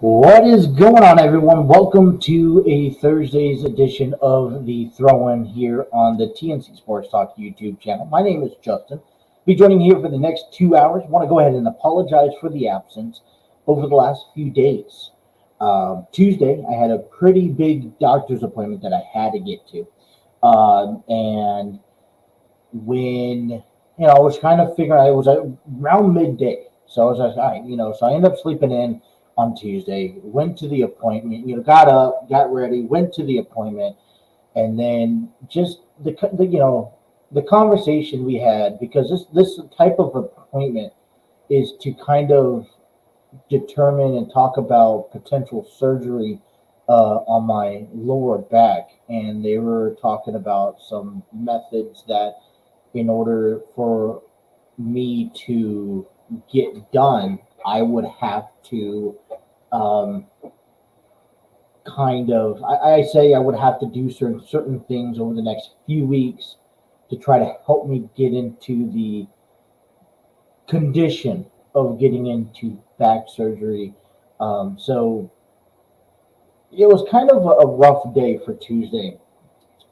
What is going on, everyone? Welcome to a Thursday's edition of the Throw-In here on the TNC Sports Talk YouTube channel. My name is Justin. Be joining here for the next 2 hours. I want to go ahead and apologize for the absence over the last few days. Tuesday, I had a pretty big doctor's appointment that I had to get to. And when, I was kind of figuring, it was around midday. So I was like, all right, so I ended up sleeping in on Tuesday, went to the appointment, got up, got ready, went to the appointment, and then just the conversation we had, because this type of appointment is to kind of determine and talk about potential surgery on my lower back, and they were talking about some methods that in order for me to get done, I would have to I say I would have to do certain things over the next few weeks to try to help me get into the condition of getting into back surgery. So it was kind of a rough day for Tuesday.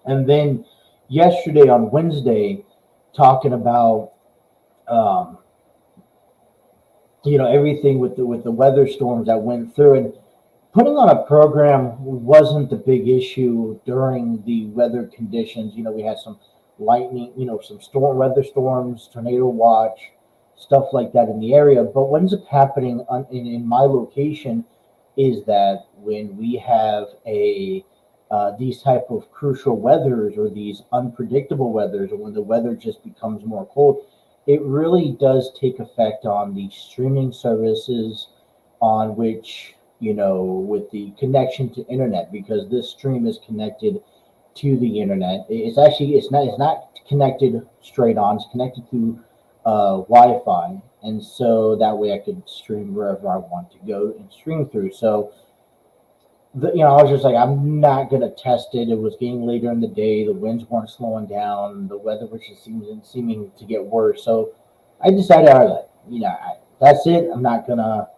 And then yesterday on Wednesday, talking about everything with the weather storms that went through, and putting on a program wasn't the big issue during the weather conditions. We had some lightning, some weather storms, tornado watch, stuff like that in the area. But what ends up happening in my location is that when we have these type of crucial weathers or these unpredictable weathers, or when the weather just becomes more cold, it really does take effect on the streaming services on which, with the connection to internet, because this stream is connected to the internet. It's not connected straight on, it's connected to Wi-Fi. And so that way I could stream wherever I want to go and stream through. So, I was just like, I'm not going to test it. It was getting later in the day. The winds weren't slowing down. The weather was just seeming to get worse. So I decided, all right, that's it. I'm not going to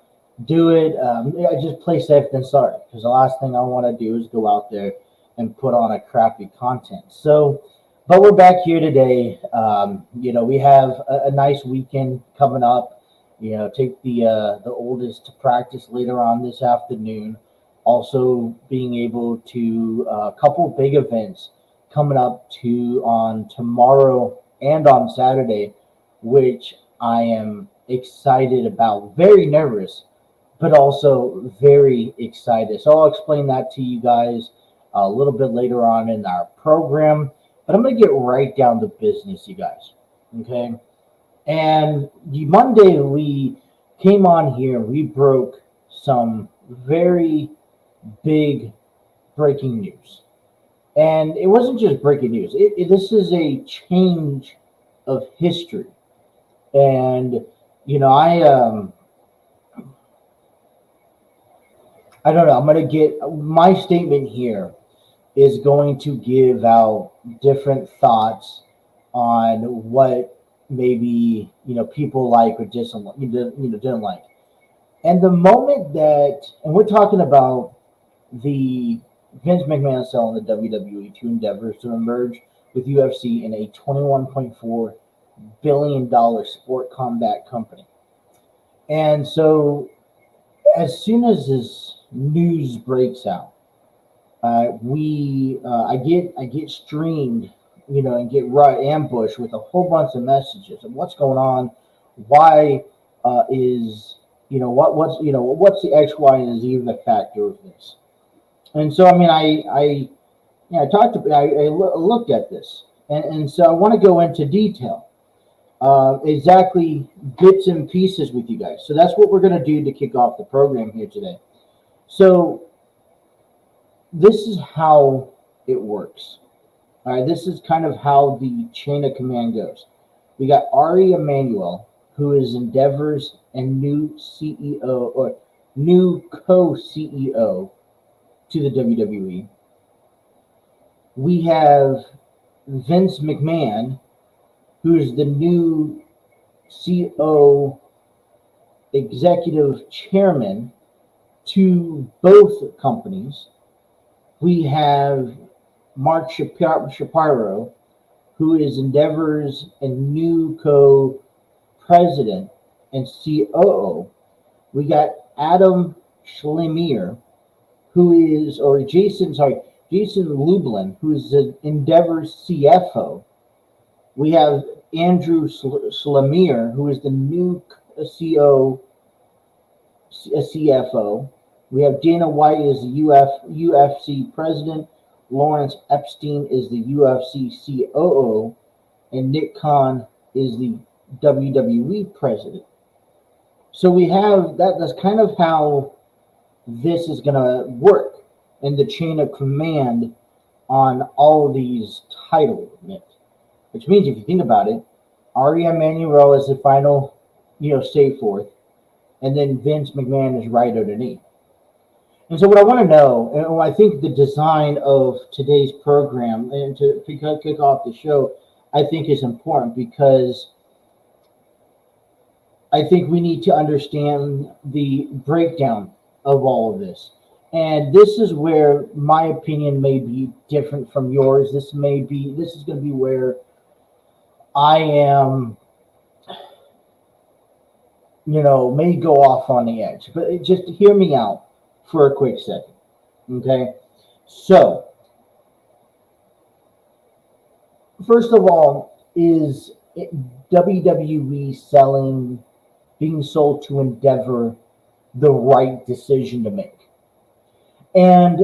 do it. I just play safe than sorry, because the last thing I want to do is go out there and put on a crappy content. So, but we're back here today. We have a nice weekend coming up. Take the oldest to practice later on this afternoon. Also being able to a couple big events coming up on tomorrow and on Saturday, which I am excited about. Very nervous, but also very excited. So I'll explain that to you guys a little bit later on in our program. But I'm going to get right down to business, you guys. Okay? And the Monday we came on here, we broke some very big breaking news. And it wasn't just breaking news. This is a change of history. And, I don't know. I'm going to get my statement here is going to give out different thoughts on what maybe, people like or just didn't like. And the moment and we're talking about the Vince McMahon selling the WWE to endeavors to emerge with UFC in a $21.4 billion sport combat company. And so as soon as this news breaks out, I get streamed, and get ambushed with a whole bunch of messages of what's going on, why is what's the X, Y, and Z factor of this. And so, I Yeah, I looked at this, and so I want to go into detail, exactly bits and pieces with you guys. So that's what we're going to do to kick off the program here today. So this is how it works. All right, this is kind of how the chain of command goes. We got Ari Emanuel, who is Endeavor's and new CEO or new co-CEO to the WWE. We have Vince McMahon, who's the new CO executive chairman to both companies. We have Mark Shapiro, who is Endeavor's and new co-president and COO. We got Adam Schlemmer, who is, or Jason Lublin, who is the Endeavor's CFO. We have Andrew Schlemmer, who is the new CO, CFO. We have Dana White as the UFC president. Lawrence Epstein is the UFC COO, and Nick Kahn is the WWE president. So we have that. That's kind of how this is going to work in the chain of command on all of these titles. Which means, if you think about it, Ari Emanuel is the final, say forth, and then Vince McMahon is right underneath. And so what I want to know, and I think the design of today's program and to kick off the show, I think is important because I think we need to understand the breakdown of all of this. And this is where my opinion may be different from yours. This is going to be where I am, may go off on the edge. But just hear me out for a quick second. Okay? So, first of all, is WWE being sold to Endeavor the right decision to make? And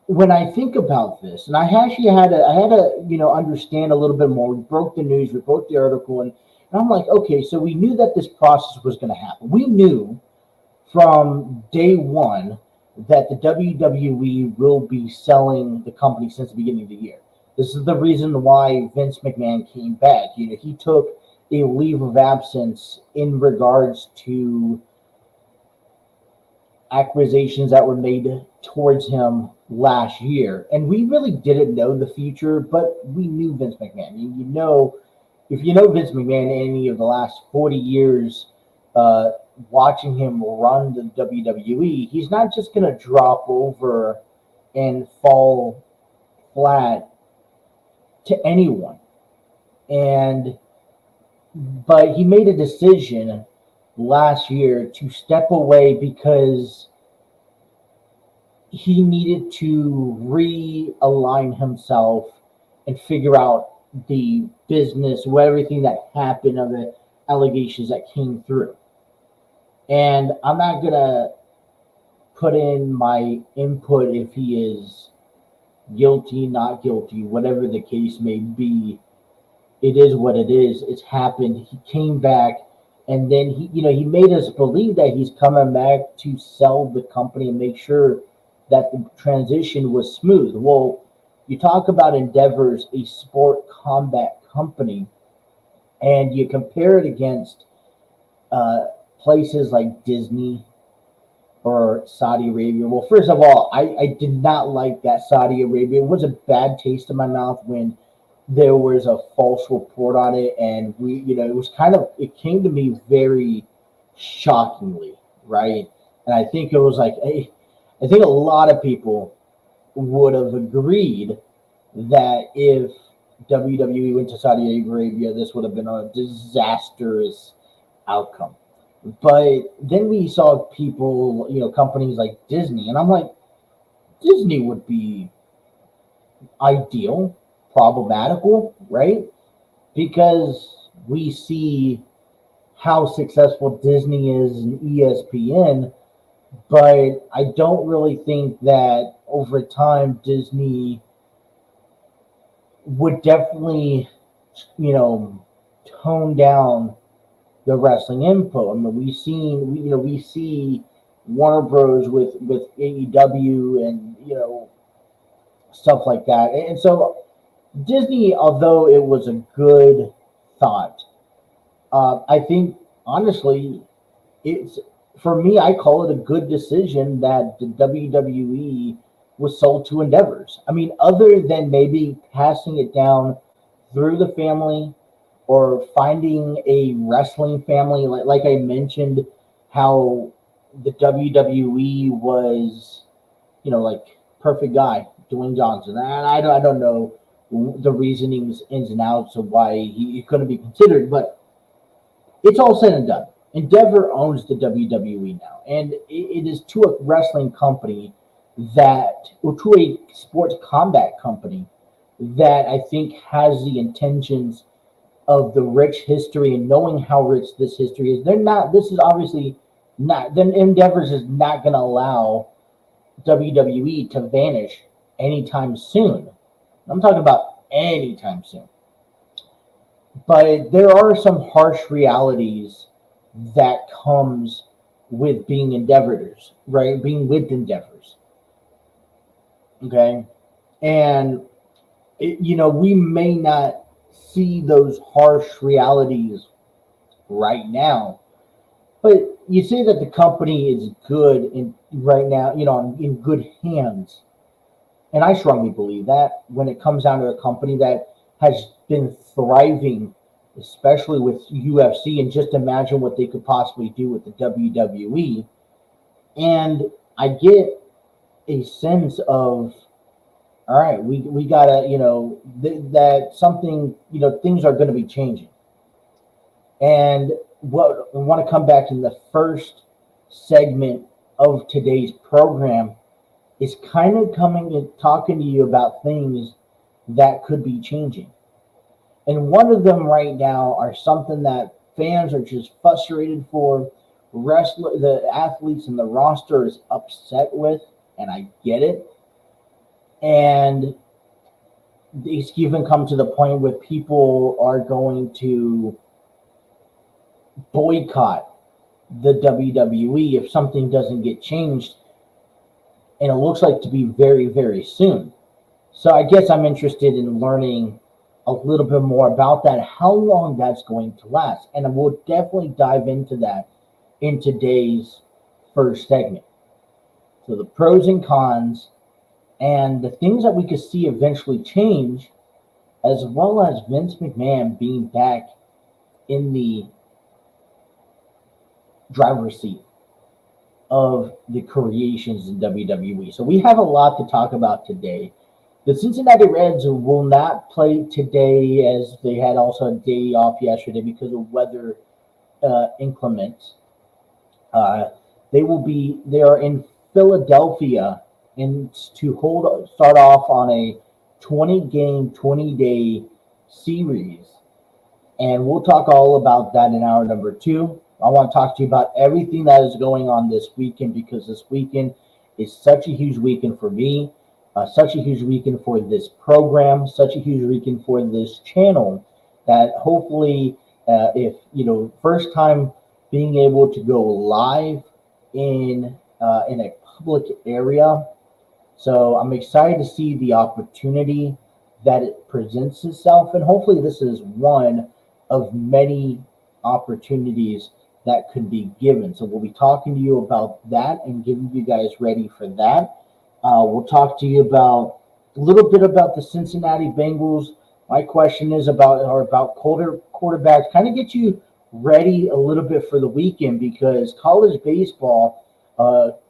when I think about this, and I actually had to understand a little bit more. We broke the news, we broke the article, and I'm like, okay, so we knew that this process was going to happen. We knew from day one that the WWE will be selling the company since the beginning of the year. This is the reason why Vince McMahon came back. He took a leave of absence in regards to acquisitions that were made towards him last year. And we really didn't know the future, but we knew Vince McMahon. If you know Vince McMahon any of the last 40 years, watching him run the WWE, he's not just going to drop over and fall flat to anyone. But he made a decision last year to step away because he needed to realign himself and figure out the business, everything that happened, of the allegations that came through. And I'm not going to put in my input if he is guilty, not guilty, whatever the case may be. It is what it is. It's happened. He came back, and then he made us believe that he's coming back to sell the company and make sure that the transition was smooth. Well, you talk about Endeavor's a sport combat company, and you compare it against places like Disney or Saudi Arabia. Well, first of all, I did not like that Saudi Arabia. It was a bad taste in my mouth when there was a false report on it, and it came to me very shockingly, right? And I think it was like, I think a lot of people would have agreed that if WWE went to Saudi Arabia, this would have been a disastrous outcome. But then we saw people, companies like Disney, and I'm like, Disney would be ideal, problematical, right? Because we see how successful Disney is in ESPN, but I don't really think that over time Disney would definitely, you know, tone down the wrestling info. I mean, we see Warner Bros. with AEW and stuff like that, and so Disney, although it was a good thought, I think honestly, it's for me. I call it a good decision that the WWE was sold to Endeavors. I mean, other than maybe passing it down through the family or finding a wrestling family, like I mentioned, how the WWE was, like Perfect Guy, Dwayne Johnson. And I don't know the reasonings, ins and outs of why he couldn't be considered, but it's all said and done. Endeavor owns the WWE now, and it is to a wrestling company or to a sports combat company that I think has the intentions of the rich history and knowing how rich this history is. This is obviously not, then Endeavors is not going to allow WWE to vanish anytime soon. I'm talking about anytime soon. But there are some harsh realities that comes with being Endeavors, right? Being with Endeavors. Okay. And, we may not see those harsh realities right now, but you say that the company is good in right now, in good hands. And I strongly believe that when it comes down to a company that has been thriving, especially with UFC, and just imagine what they could possibly do with the WWE. And I get a sense of, all right, we gotta, that something, things are going to be changing. And what I want to come back to the first segment of today's program is kind of coming and talking to you about things that could be changing. And one of them right now are something that fans are just frustrated for. The athletes and the roster is upset with, and I get it. And it's even come to the point where people are going to boycott the WWE if something doesn't get changed, and it looks like to be very, very soon. So I guess I'm interested in learning a little bit more about that, how long that's going to last. And we'll definitely dive into that in today's first segment. So the pros and cons and the things that we could see eventually change, as well as Vince McMahon being back in the driver's seat of the creations in WWE. So we have a lot to talk about today. The Cincinnati Reds will not play today, as they had also a day off yesterday because of weather inclements. They are in Philadelphia and to start off on a 20-game, 20-day series. And we'll talk all about that in hour number 2. I want to talk to you about everything that is going on this weekend, because this weekend is such a huge weekend for me, such a huge weekend for this program, such a huge weekend for this channel, that hopefully, if, first time being able to go live in a public area. So I'm excited to see the opportunity that it presents itself, and hopefully this is one of many opportunities that could be given. So we'll be talking to you about that and getting you guys ready for that. We'll talk to you about a little bit about the Cincinnati Bengals. My question is about quarterbacks, kind of get you ready a little bit for the weekend, because college baseball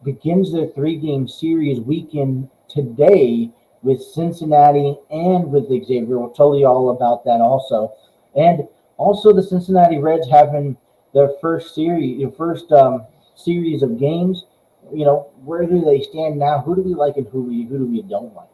begins their 3-game series weekend today with Cincinnati and with Xavier. We'll tell you all about that also. And also the Cincinnati Reds having their first series of games. Where do they stand now? Who do we like and who do we don't like?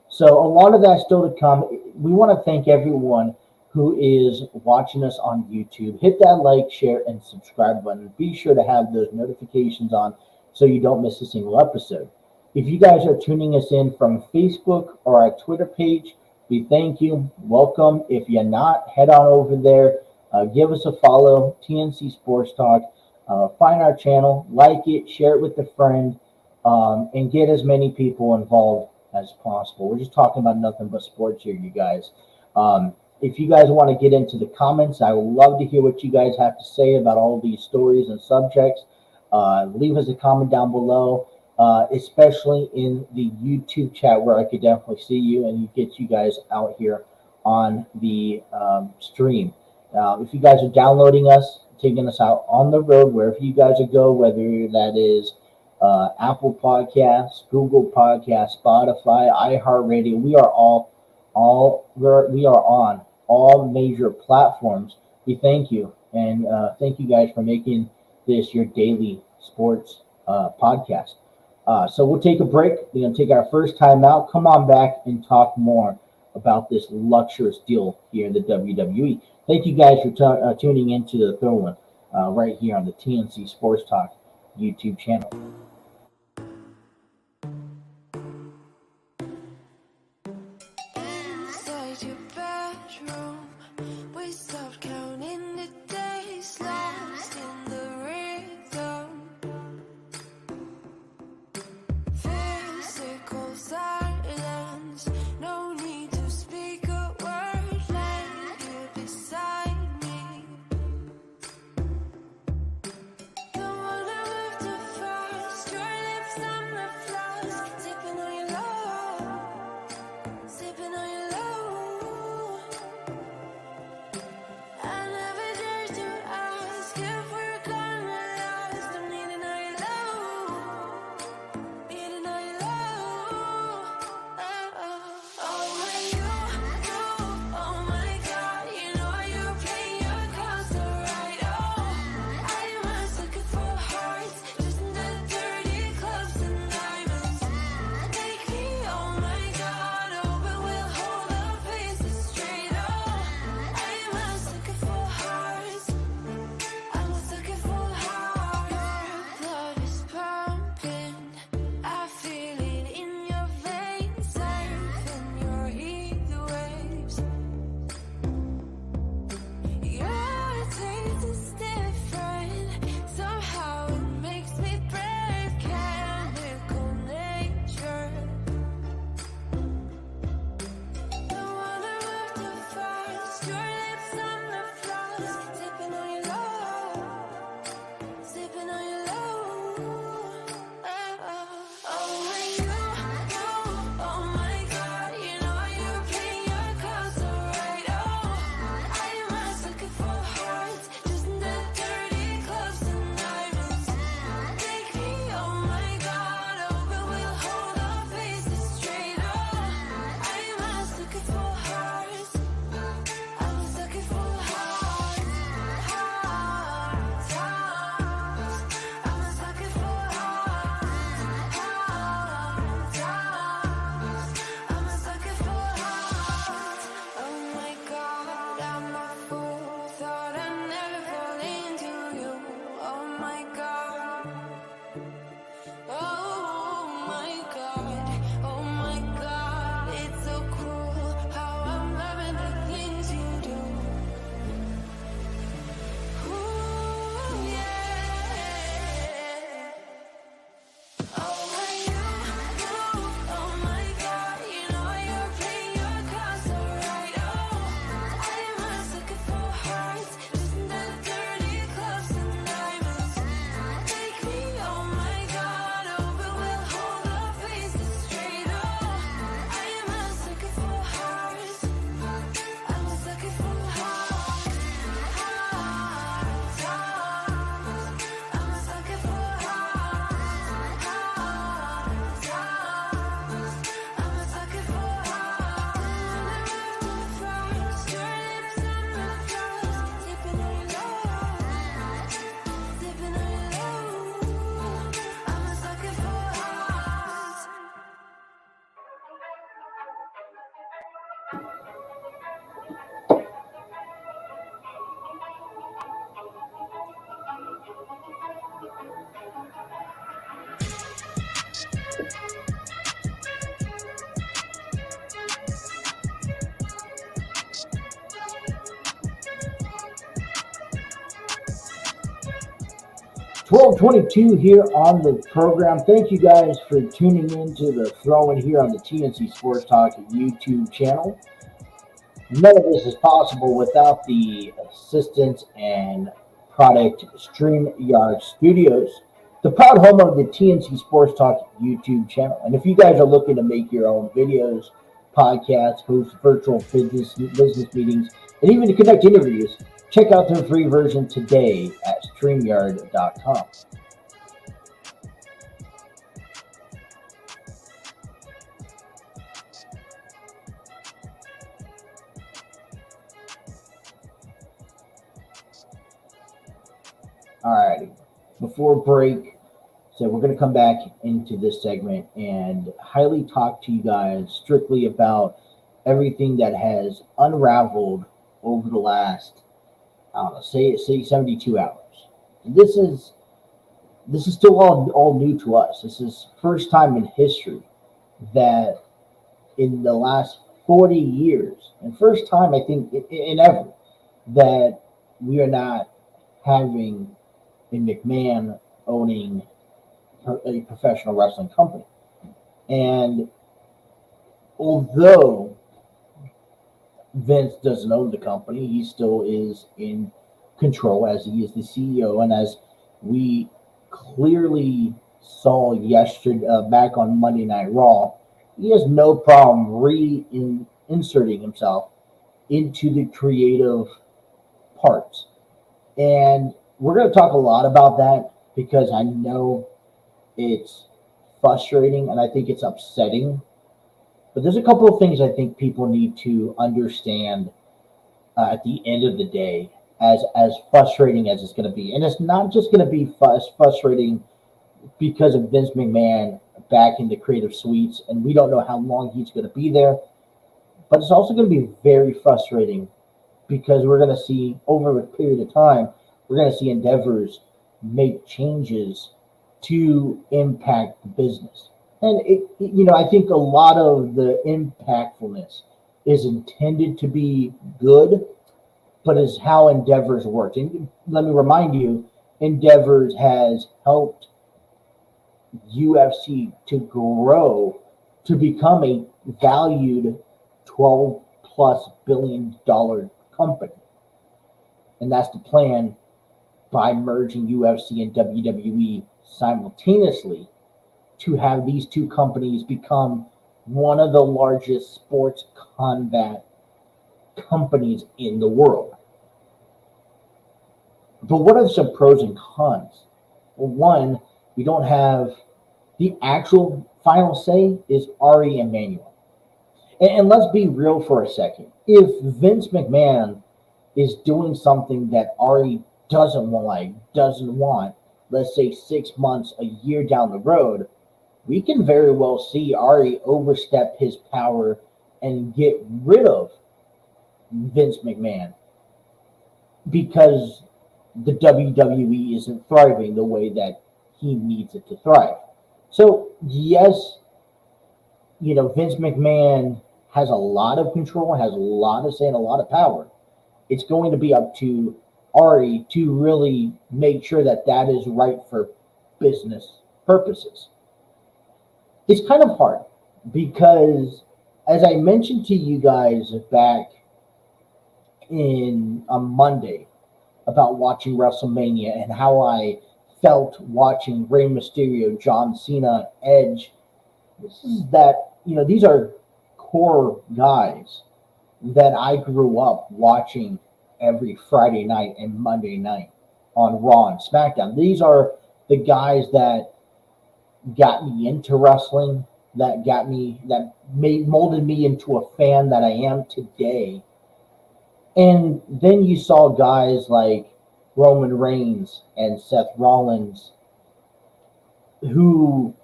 So a lot of that still to come. We want to thank everyone who is watching us on YouTube. Hit that like, share, and subscribe button. Be sure to have those notifications on so you don't miss a single episode. If you guys are tuning us in from Facebook or our Twitter page, we thank you. Welcome. If you're not, head on over there. Give us a follow, TNC Sports Talk. Find our channel, like it, share it with a friend, and get as many people involved as possible. We're just talking about nothing but sports here, you guys. If you guys want to get into the comments, I would love to hear what you guys have to say about all these stories and subjects. Leave us a comment down below, especially in the YouTube chat where I could definitely see you and get you guys out here on the stream. If you guys are downloading us, taking us out on the road, wherever you guys are go, whether that is Apple Podcasts, Google Podcasts, Spotify, iHeartRadio, we are on all major platforms. We thank you, and thank you guys for making this your daily sports podcast. So we'll take a break. We're going to take our first time out. Come on back and talk more about this luxurious deal here in the WWE. Thank you guys for tuning into the third one right here on the TNC Sports Talk YouTube channel. Inside your bedroom, we stopped counting the days, lost in the rhythm. Physical silence, no need to speak a word, let you beside me. Don't wanna move too fast, 12:22 here on the program. Thank you guys for tuning in to the throw-in here on the TNC Sports Talk YouTube channel. None of this is possible without the assistance and product StreamYard Studios, the proud home of the TNC Sports Talk YouTube channel. And if you guys are looking to make your own videos, podcasts, host virtual business meetings, and even to conduct interviews, check out their free version today at StreamYard.com. Alrighty. Before break, so we're going to come back into this segment and highly talk to you guys strictly about everything that has unraveled over the last, I don't know, say 72 hours. And this is still all new to us. This is first time in history that in the last 40 years, and first time I think in ever, that we are not having a McMahon owning a professional wrestling company. And although Vince doesn't own the company, he still is in control as he is the CEO. And as we clearly saw yesterday, back on Monday Night Raw, he has no problem inserting himself into the creative parts. And we're going to talk a lot about that because I know it's frustrating and I think it's upsetting. But there's a couple of things I think people need to understand at the end of the day, as frustrating as it's going to be. And it's not just going to be frustrating because of Vince McMahon back in the creative suites, and we don't know how long he's going to be there. But it's also going to be very frustrating because we're going to see over a period of time, we're going to see endeavors make changes to impact the business. And I think a lot of the impactfulness is intended to be good, but is how Endeavors works. And let me remind you, Endeavors has helped UFC to grow to become a valued $12+ billion company. And that's the plan by merging UFC and WWE simultaneously to have these two companies become one of the largest sports combat companies in the world. But what are some pros and cons? Well, one, we don't have the actual final say is Ari Emanuel. And let's be real for a second. If Vince McMahon is doing something that Ari doesn't want, let's say 6 months, a year down the road, we can very well see Ari overstep his power and get rid of Vince McMahon because the WWE isn't thriving the way that he needs it to thrive. So, yes, Vince McMahon has a lot of control, has a lot of say and a lot of power. It's going to be up to Ari to really make sure that that is right for business purposes. It's kind of hard because, as I mentioned to you guys back on Monday about watching WrestleMania and how I felt watching Rey Mysterio, John Cena, Edge, these are core guys that I grew up watching every Friday night and Monday night on Raw and SmackDown. These are the guys that got me into wrestling, that molded me into a fan that I am today. And then you saw guys like Roman Reigns and Seth Rollins, who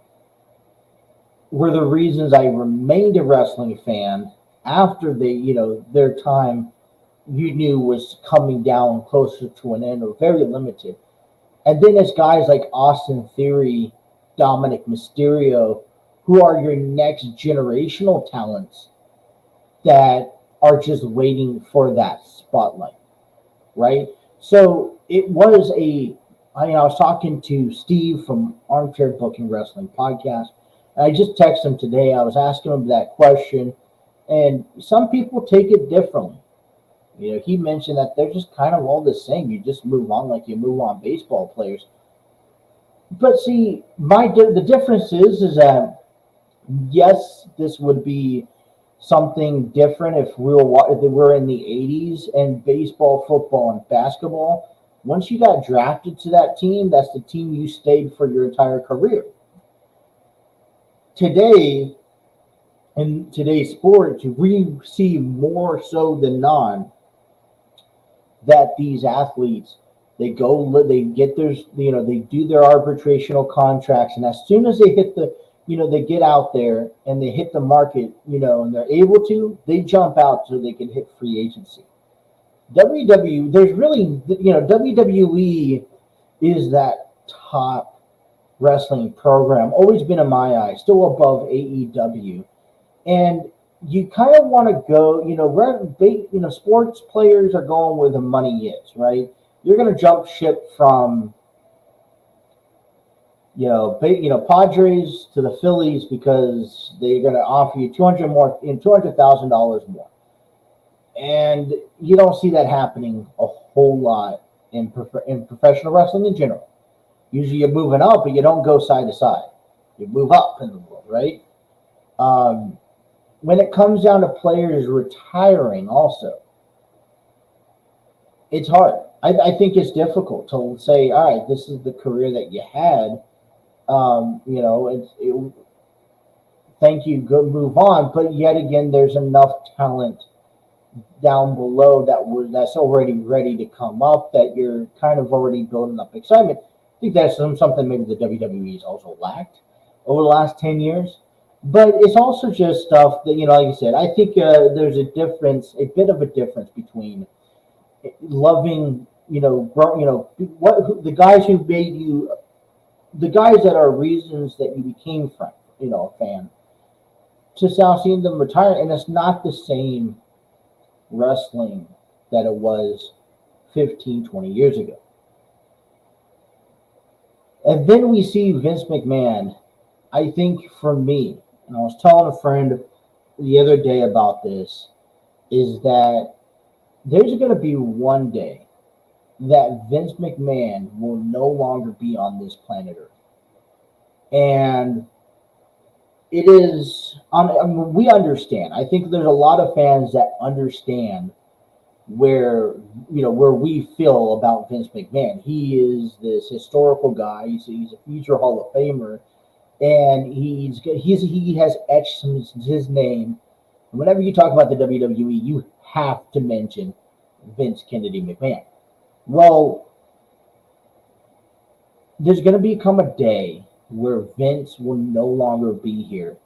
were the reasons I remained a wrestling fan after their time you knew was coming down closer to an end or very limited. And then there's guys like Austin Theory, Dominic Mysterio, who are your next generational talents that are just waiting for that spotlight, right? So it was a I was talking to Steve from Armchair Booking Wrestling Podcast, and I just texted him today. I was asking him that question, and some people take it differently. He mentioned that they're just kind of all the same. You just move on like you move on baseball players. But see, the difference is that yes, this would be something different if we were in the 80s and baseball, football, and basketball. Once you got drafted to that team, that's the team you stayed for your entire career. Today, in today's sports, we see more so than not that these athletes they get their they do their arbitrational contracts, and as soon as they hit they get out there and they hit the market, and they're able to, they jump out so they can hit free agency. There's really, WWE is that top wrestling program, always been in my eyes, still above AEW. And you kind of want to go, sports players are going where the money is, right? You're going to jump ship from, Padres to the Phillies because they're going to offer you $200,000 more, and you don't see that happening a whole lot in professional wrestling in general. Usually, you're moving up, but you don't go side to side. You move up in the world, right? When it comes down to players retiring, also, it's hard. I think it's difficult to say, all right, this is the career that you had. Thank you, go move on. But yet again, there's enough talent down below that's already ready to come up that you're kind of already building up excitement. I think that's something maybe the WWE's also lacked over the last 10 years. But it's also just stuff that, like I said, I think there's a bit of a difference between loving, what the guys who made you, the guys that are reasons that you became a fan, to now seeing them retire, and it's not the same wrestling that it was 15, 20 years ago. And then we see Vince McMahon. I think for me, and I was telling a friend the other day about this, is that there's going to be one day that Vince McMahon will no longer be on this planet Earth. And it is, we understand. I think there's a lot of fans that understand where we feel about Vince McMahon. He is this historical guy. He's a future Hall of Famer, and he has etched his name. And whenever you talk about the WWE, you have to mention Vince Kennedy McMahon. Well, there's going to become a day where Vince will no longer be here,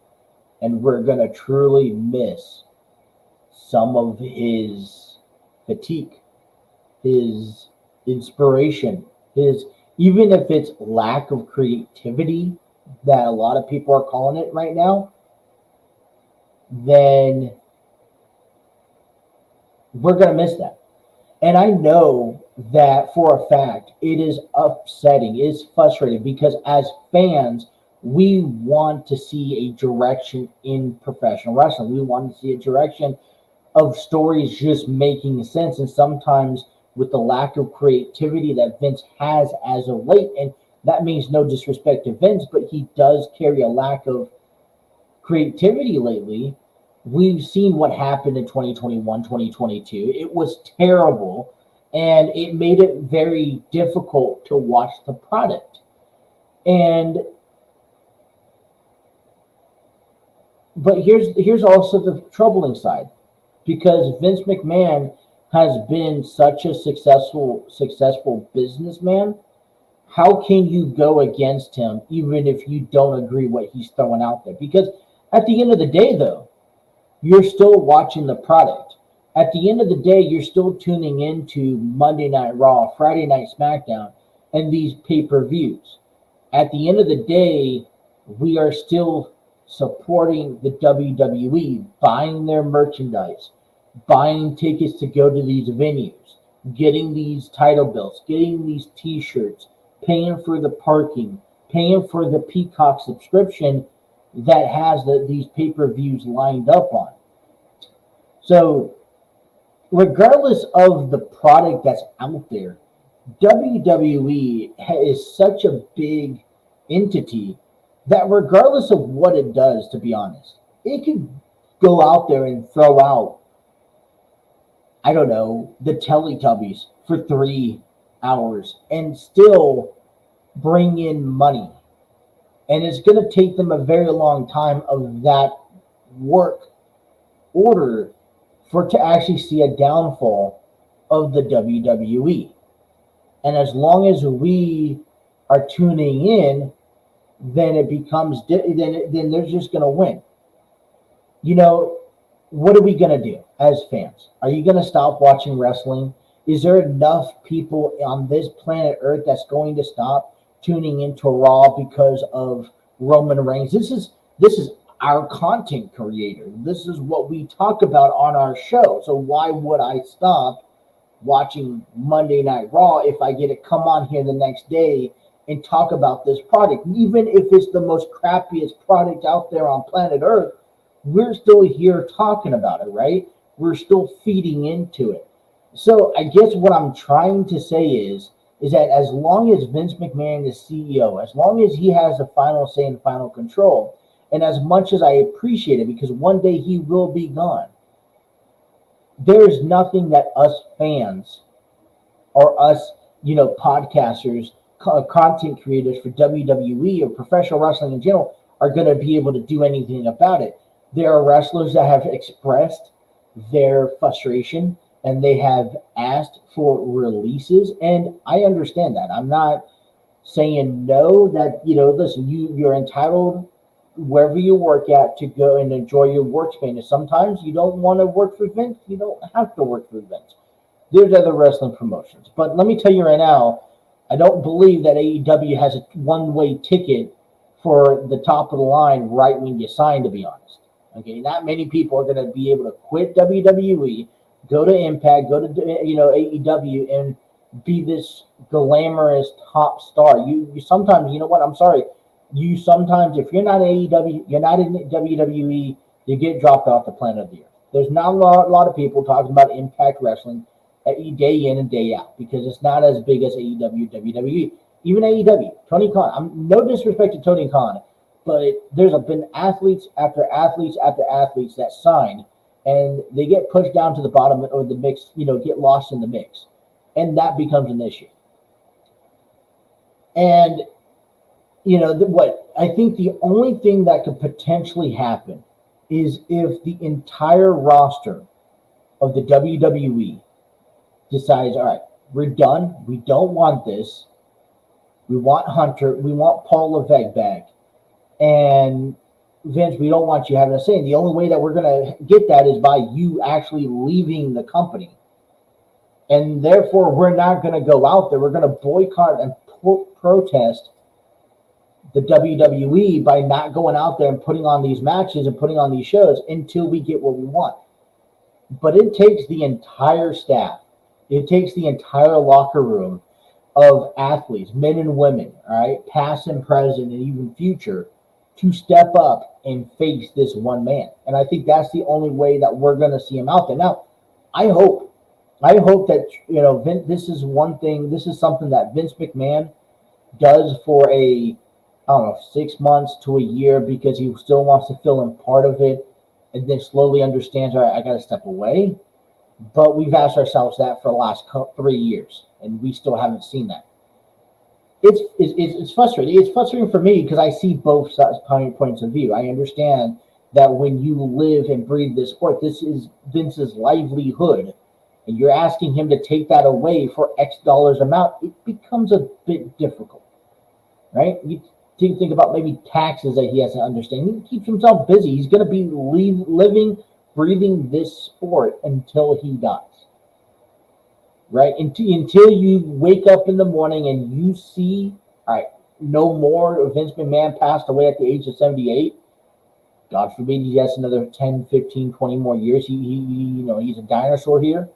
and we're going to truly miss some of his fatigue, his inspiration, even if it's lack of creativity that a lot of people are calling it right now, then we're going to miss that. And I know that for a fact, it is upsetting, it is frustrating, because as fans, we want to see a direction in professional wrestling. We want to see a direction of stories just making sense. And sometimes with the lack of creativity that Vince has as of late, and that means no disrespect to Vince, but he does carry a lack of creativity lately. We've seen what happened in 2021, 2022. It was terrible, and it made it very difficult to watch the product. But here's also the troubling side, because Vince McMahon has been such a successful businessman. How can you go against him even if you don't agree what he's throwing out there? Because at the end of the day, though, you're still watching the product. At the end of the day, you're still tuning into Monday Night Raw, Friday Night SmackDown, and these pay-per-views. At the end of the day, we are still supporting the WWE, buying their merchandise, buying tickets to go to these venues, getting these title belts, getting these t-shirts, paying for the parking, paying for the Peacock subscription that has these pay-per-views lined up on. So regardless of the product that's out there, WWE is such a big entity that regardless of what it does, to be honest, it could go out there and throw out, I don't know, the Teletubbies for 3 hours and still bring in money. And it's going to take them a very long time of that work order for to actually see a downfall of the WWE. And as long as we are tuning in, then it becomes then they're just going to win. You know, what are we going to do as fans? Are you going to stop watching wrestling? Is there enough people on this planet Earth that's going to stop tuning into Raw because of Roman Reigns? This is our content creator. This is what we talk about on our show. So why would I stop watching Monday Night Raw if I get to come on here the next day and talk about this product? Even if it's the most crappiest product out there on planet Earth, we're still here talking about it, right? We're still feeding into it. So I guess what I'm trying to say is that as long as Vince McMahon is CEO, as long as he has the final say and final control, and as much as I appreciate it, because one day he will be gone, there is nothing that us fans or us, podcasters, content creators for WWE or professional wrestling in general are going to be able to do anything about it. There are wrestlers that have expressed their frustration and they have asked for releases, and I understand that. I'm not saying no, that, listen, you're entitled wherever you work at to go and enjoy your workspace. Sometimes you don't want to work for Vince. You don't have to work for Vince. There's other wrestling promotions. But let me tell you right now, I don't believe that AEW has a one-way ticket for the top of the line right when you sign, to be honest. Okay, not many people are going to be able to quit WWE, go to Impact, go to AEW, and be this glamorous top star. You sometimes, you know what? I'm sorry. You sometimes, if you're not AEW, you're not in WWE, you get dropped off the planet of the earth. There's not a lot of people talking about Impact Wrestling day in and day out because it's not as big as AEW, WWE, even AEW. Tony Khan. I'm no disrespect to Tony Khan, but there's been athletes after athletes after athletes that sign, and they get pushed down to the bottom or the mix, get lost in the mix, and that becomes an issue. And what I think the only thing that could potentially happen is if the entire roster of the WWE decides, all right, we're done. We don't want this. We want Hunter. We want Paul Levesque back. And Vince, we don't want you having a say. And the only way that we're going to get that is by you actually leaving the company. And therefore, we're not going to go out there. We're going to boycott and protest the WWE by not going out there and putting on these matches and putting on these shows until we get what we want. But it takes the entire staff. It takes the entire locker room of athletes, men and women, all right, past and present and even future, to step up and face this one man. And I think that's the only way that we're going to see him out there. Now, I hope that, Vince, this is one thing, this is something that Vince McMahon does for 6 months to a year because he still wants to fill in part of it and then slowly understands, all right, I got to step away. But we've asked ourselves that for the last 3 years, and we still haven't seen that. It's frustrating. It's frustrating for me because I see both sides, points of view. I understand that when you live and breathe this sport, this is Vince's livelihood, and you're asking him to take that away for X dollars amount, it becomes a bit difficult, right? You think about maybe taxes that he has to understand. He keeps himself busy. He's going to be living, breathing this sport until he dies. Right? Until you wake up in the morning and you see, all right, no more. Vince McMahon passed away at the age of 78. God forbid he has another 10, 15, 20 more years. He's a dinosaur here.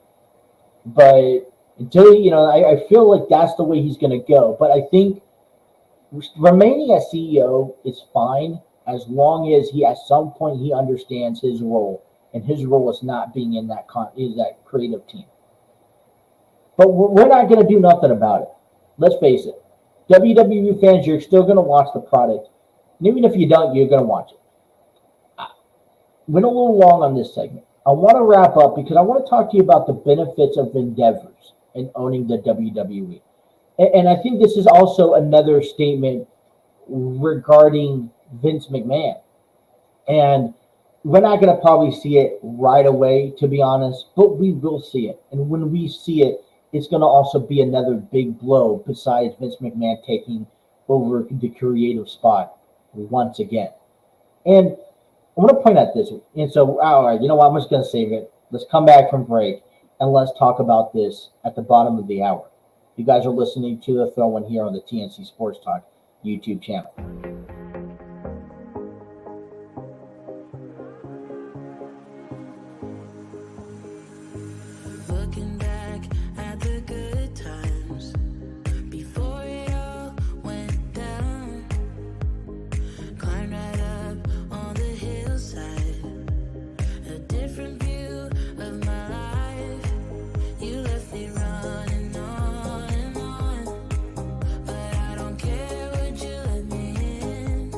But Until, I feel like that's the way he's going to go. But I think remaining as CEO is fine as long as he, at some point, he understands his role, and his role is not being in that creative team. But we're not going to do nothing about it. Let's face it. WWE fans, you're still going to watch the product. And even if you don't, you're going to watch it. Went a little long on this segment. I want to wrap up because I want to talk to you about the benefits of endeavors in owning the WWE. And I think this is also another statement regarding Vince McMahon. And we're not going to probably see it right away, to be honest, but we will see it. And when we see it, it's going to also be another big blow besides Vince McMahon taking over the creative spot once again. And I want to point out this. And so, all right, you know what? I'm just going to save it. Let's come back from break and let's talk about this at the bottom of the hour. You guys are listening to The Throw-In here on the TNC Sports Talk YouTube channel. Looking back at the good times before it all went down. Climbed right up on the hillside, a different view of my life. You left me running on and on, but I don't care, would you let me in?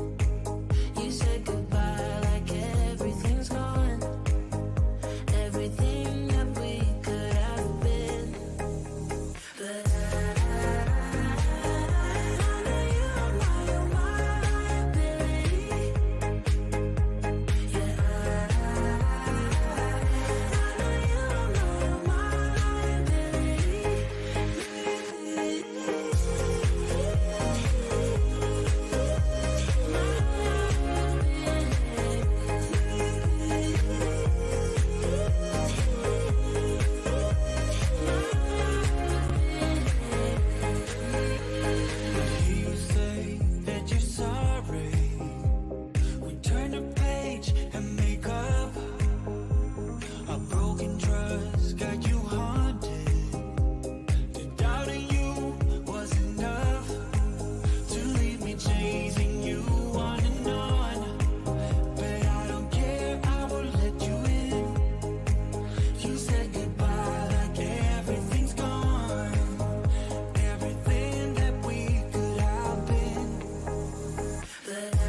You said goodbye like everything's gone, everything that we could have been. But I know you're my liability. Yeah, I know you're my liability. You say that you're sorry. We turn the page and make up. A broken trust got you haunted. The doubt in you was enough to leave me chasing you on and on. But I don't care, I will let you in. You said goodbye like everything's gone, everything that we could have been. But I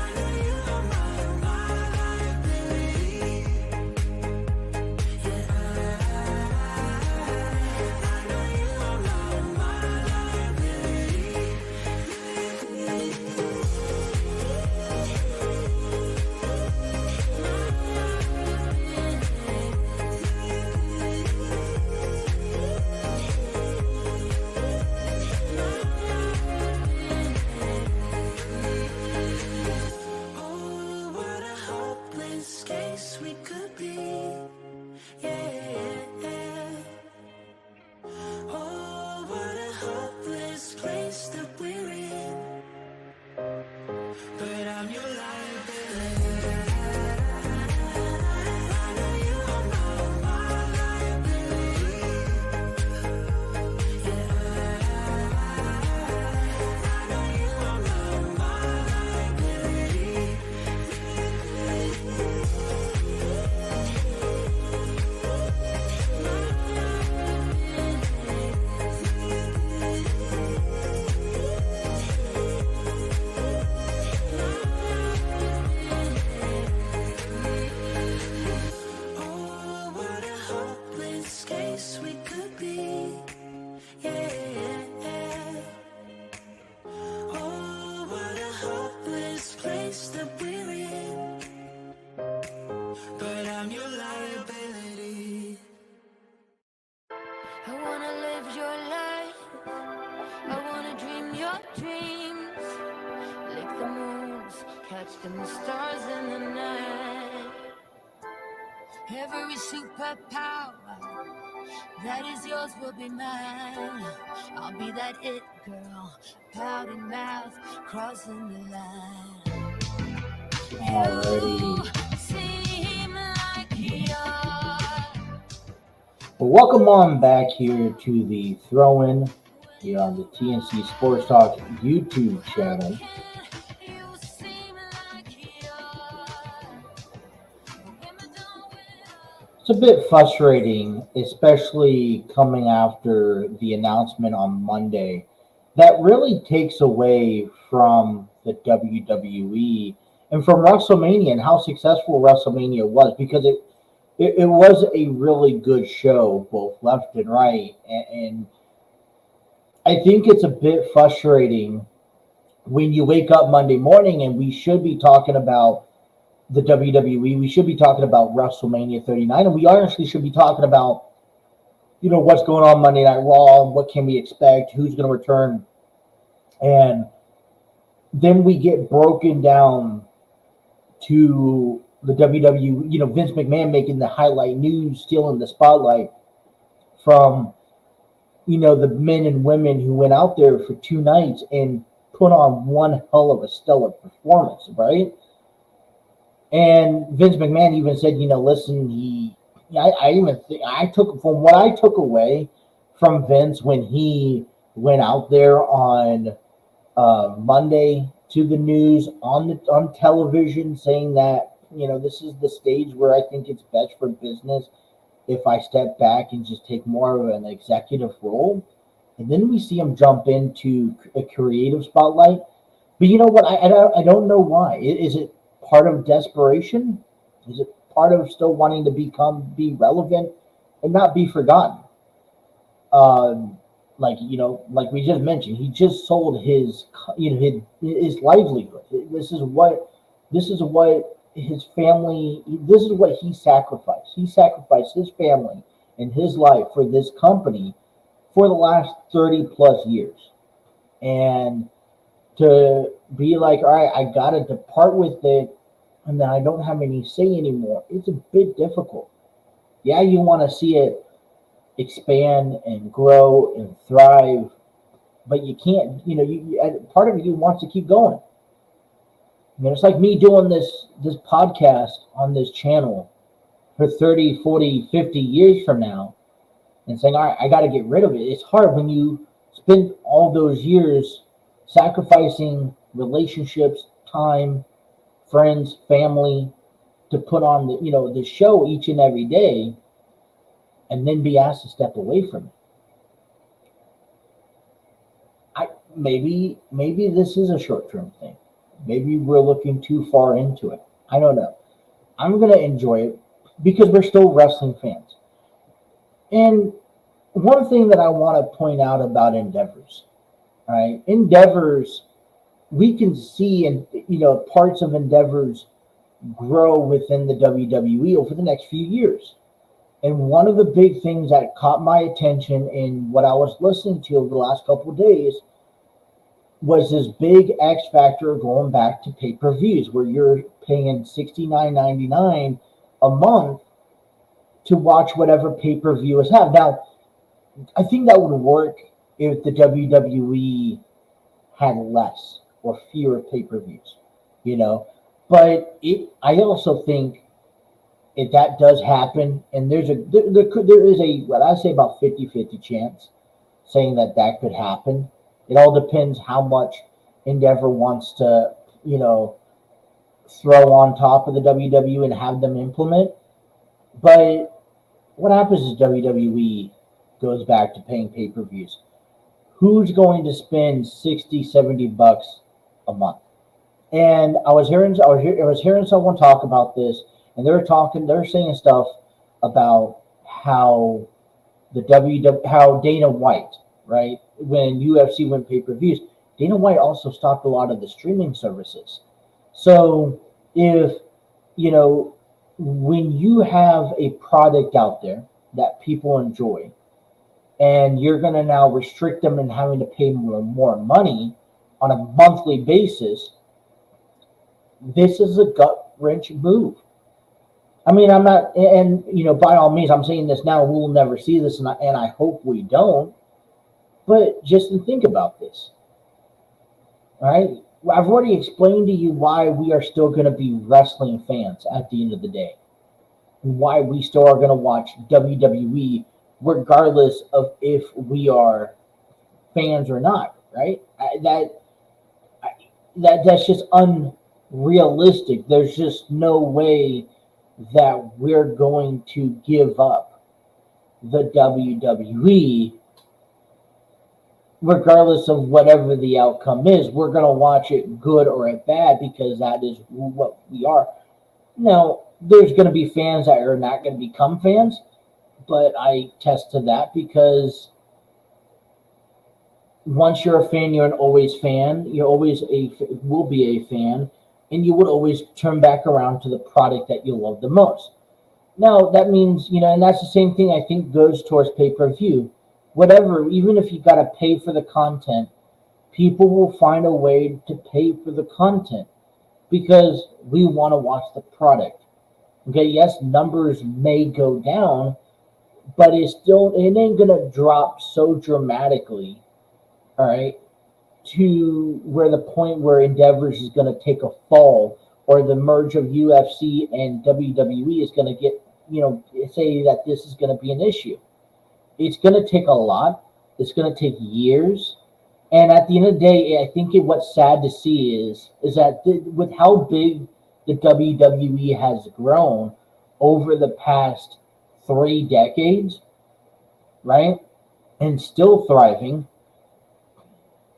know you're my liability. Yeah, I know you're my liability. Oh, what a hopeless case we could be. Yeah. Oh, what a hopeless place that we're in. But I'm your liability. I know you are my liability. Yeah, I know you are my liability. Oh, what a hopeless case we could be. Yeah. Oh, what a hopeless place that we're in. But I'm your liability. I wanna live your life. I wanna dream your dreams. Lick the moons, catch them stars in the night. Every superpower that is yours will be mine. I'll be that it girl, pouting mouth, crossing the line. Alrighty. You seem like you're Well, welcome on back here to the throw in here on the TNC Sports Talk YouTube channel. It's a bit frustrating, especially coming after the announcement on Monday that really takes away from the WWE and from WrestleMania and how successful WrestleMania was because it was a really good show, both left and right. And I think it's a bit frustrating when you wake up Monday morning and we should be talking about the WWE. We should be talking about WrestleMania 39, and we honestly should be talking about what's going on Monday Night Raw, what can we expect, who's going to return, and then we get broken down to the WWE. Vince McMahon making the highlight news, stealing the spotlight from the men and women who went out there for 2 nights and put on one hell of a stellar performance, right? And Vince McMahon even said, listen, I even think I took from what I took away from Vince when he went out there on Monday to the news on television, saying that this is the stage where I think it's best for business if I step back and just take more of an executive role. And then we see him jump into a creative spotlight. But you know what? I don't know why. Is it part of desperation? Is it part of still wanting to be relevant and not be forgotten? Like we just mentioned, he just sold his livelihood. This is what his family. This is what he sacrificed. He sacrificed his family and his life for this company for the last 30 plus years, and to be like, all right, I gotta depart with it, and then I don't have any say anymore. It's a bit difficult. Yeah, you want to see it expand and grow and thrive, but you can't. Part of you wants to keep going. It's like me doing this podcast on this channel for 30, 40, 50 years from now and saying, all right, I got to get rid of it. It's hard when you spend all those years sacrificing relationships, time, friends, family to put on the show each and every day, and then be asked to step away from it. Maybe this is a short-term thing. Maybe we're looking too far into it. I don't know. I'm gonna enjoy it because we're still wrestling fans. And one thing that I want to point out about Endeavors, all right, Endeavors, we can see and parts of Endeavors grow within the WWE over the next few years. And one of the big things that caught my attention in what I was listening to over the last couple of days was this big X factor going back to pay-per-views, where you're paying $69.99 a month to watch whatever pay-per-views have. Now, I think that would work if the WWE had less or fewer pay-per-views, But I also think if that does happen, and there is a what I say about 50-50 chance saying that could happen. It all depends how much Endeavor wants to, throw on top of the WWE and have them implement. But what happens is WWE goes back to paying pay-per-views. Who's going to spend 60, $70 a month? And I was hearing someone talk about this, and they're saying stuff about how how Dana White, right? When UFC went pay-per-views, Dana White also stopped a lot of the streaming services. So if, when you have a product out there that people enjoy, and you're going to now restrict them in having to pay more money on a monthly basis, this is a gut-wrench move. I mean, I'm not, and by all means, I'm saying this now. We'll never see this, and I hope we don't. But just to think about this, all right? I've already explained to you why we are still going to be wrestling fans at the end of the day, and why we still are going to watch WWE regardless of if we are fans or not, right? That's just unrealistic. There's just no way that we're going to give up the WWE regardless of whatever the outcome is. We're going to watch it good or bad because that is what we are. Now, there's going to be fans that are not going to become fans, but I test to that because once you're a fan, you're an always fan. You're always will be a fan, and you would always turn back around to the product that you love the most. Now, that means, and that's the same thing I think goes towards pay-per-view. Whatever, even if you got to pay for the content, people will find a way to pay for the content because we want to watch the product. Okay, yes, numbers may go down, but it ain't going to drop so dramatically, all right, to where the point where Endeavors is going to take a fall or the merge of UFC and WWE is going to get, say that this is going to be an issue. It's going to take a lot. It's going to take years. And at the end of the day, I think what's sad to see is that with how big the WWE has grown over the past 3 decades, right, and still thriving,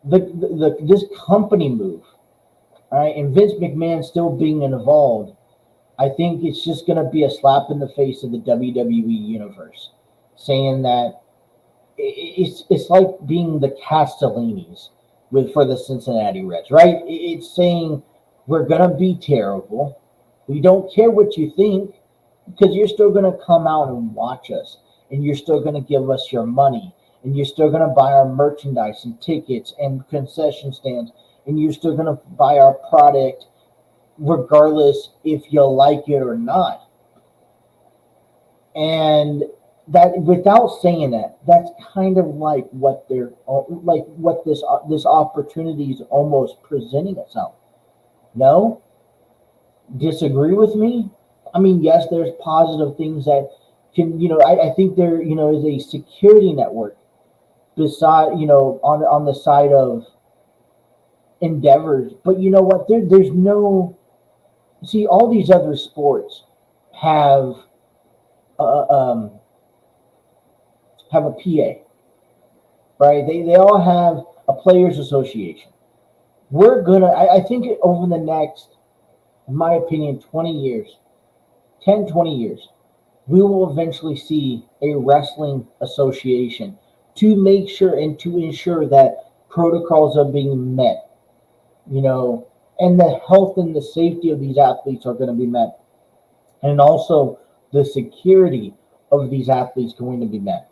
this company move, all right, and Vince McMahon still being involved, I think it's just going to be a slap in the face of the WWE universe, saying that it's like being the Castellinis for the Cincinnati Reds, right? It's saying we're going to be terrible. We don't care what you think because you're still going to come out and watch us, and you're still going to give us your money, and you're still going to buy our merchandise and tickets and concession stands, and you're still going to buy our product regardless if you like it or not. And that, without saying that, that's kind of like what this opportunity is almost presenting itself. No? Disagree with me? I mean, yes, there's positive things that can, I think there, is a security network beside, on the side of Endeavors. But you know what? There's no, see, all these other sports have a PA, right? They all have a players association. We're gonna, I think over the next, in my opinion, 20 years, 10, 20 years, we will eventually see a wrestling association to make sure and to ensure that protocols are being met, and the health and the safety of these athletes are going to be met. And also the security of these athletes going to be met.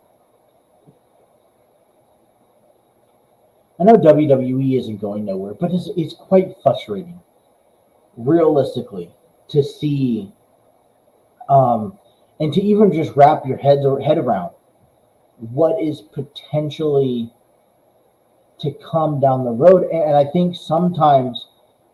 I know WWE isn't going nowhere, but it's quite frustrating, realistically, to see and to even just wrap your head around what is potentially to come down the road. And I think sometimes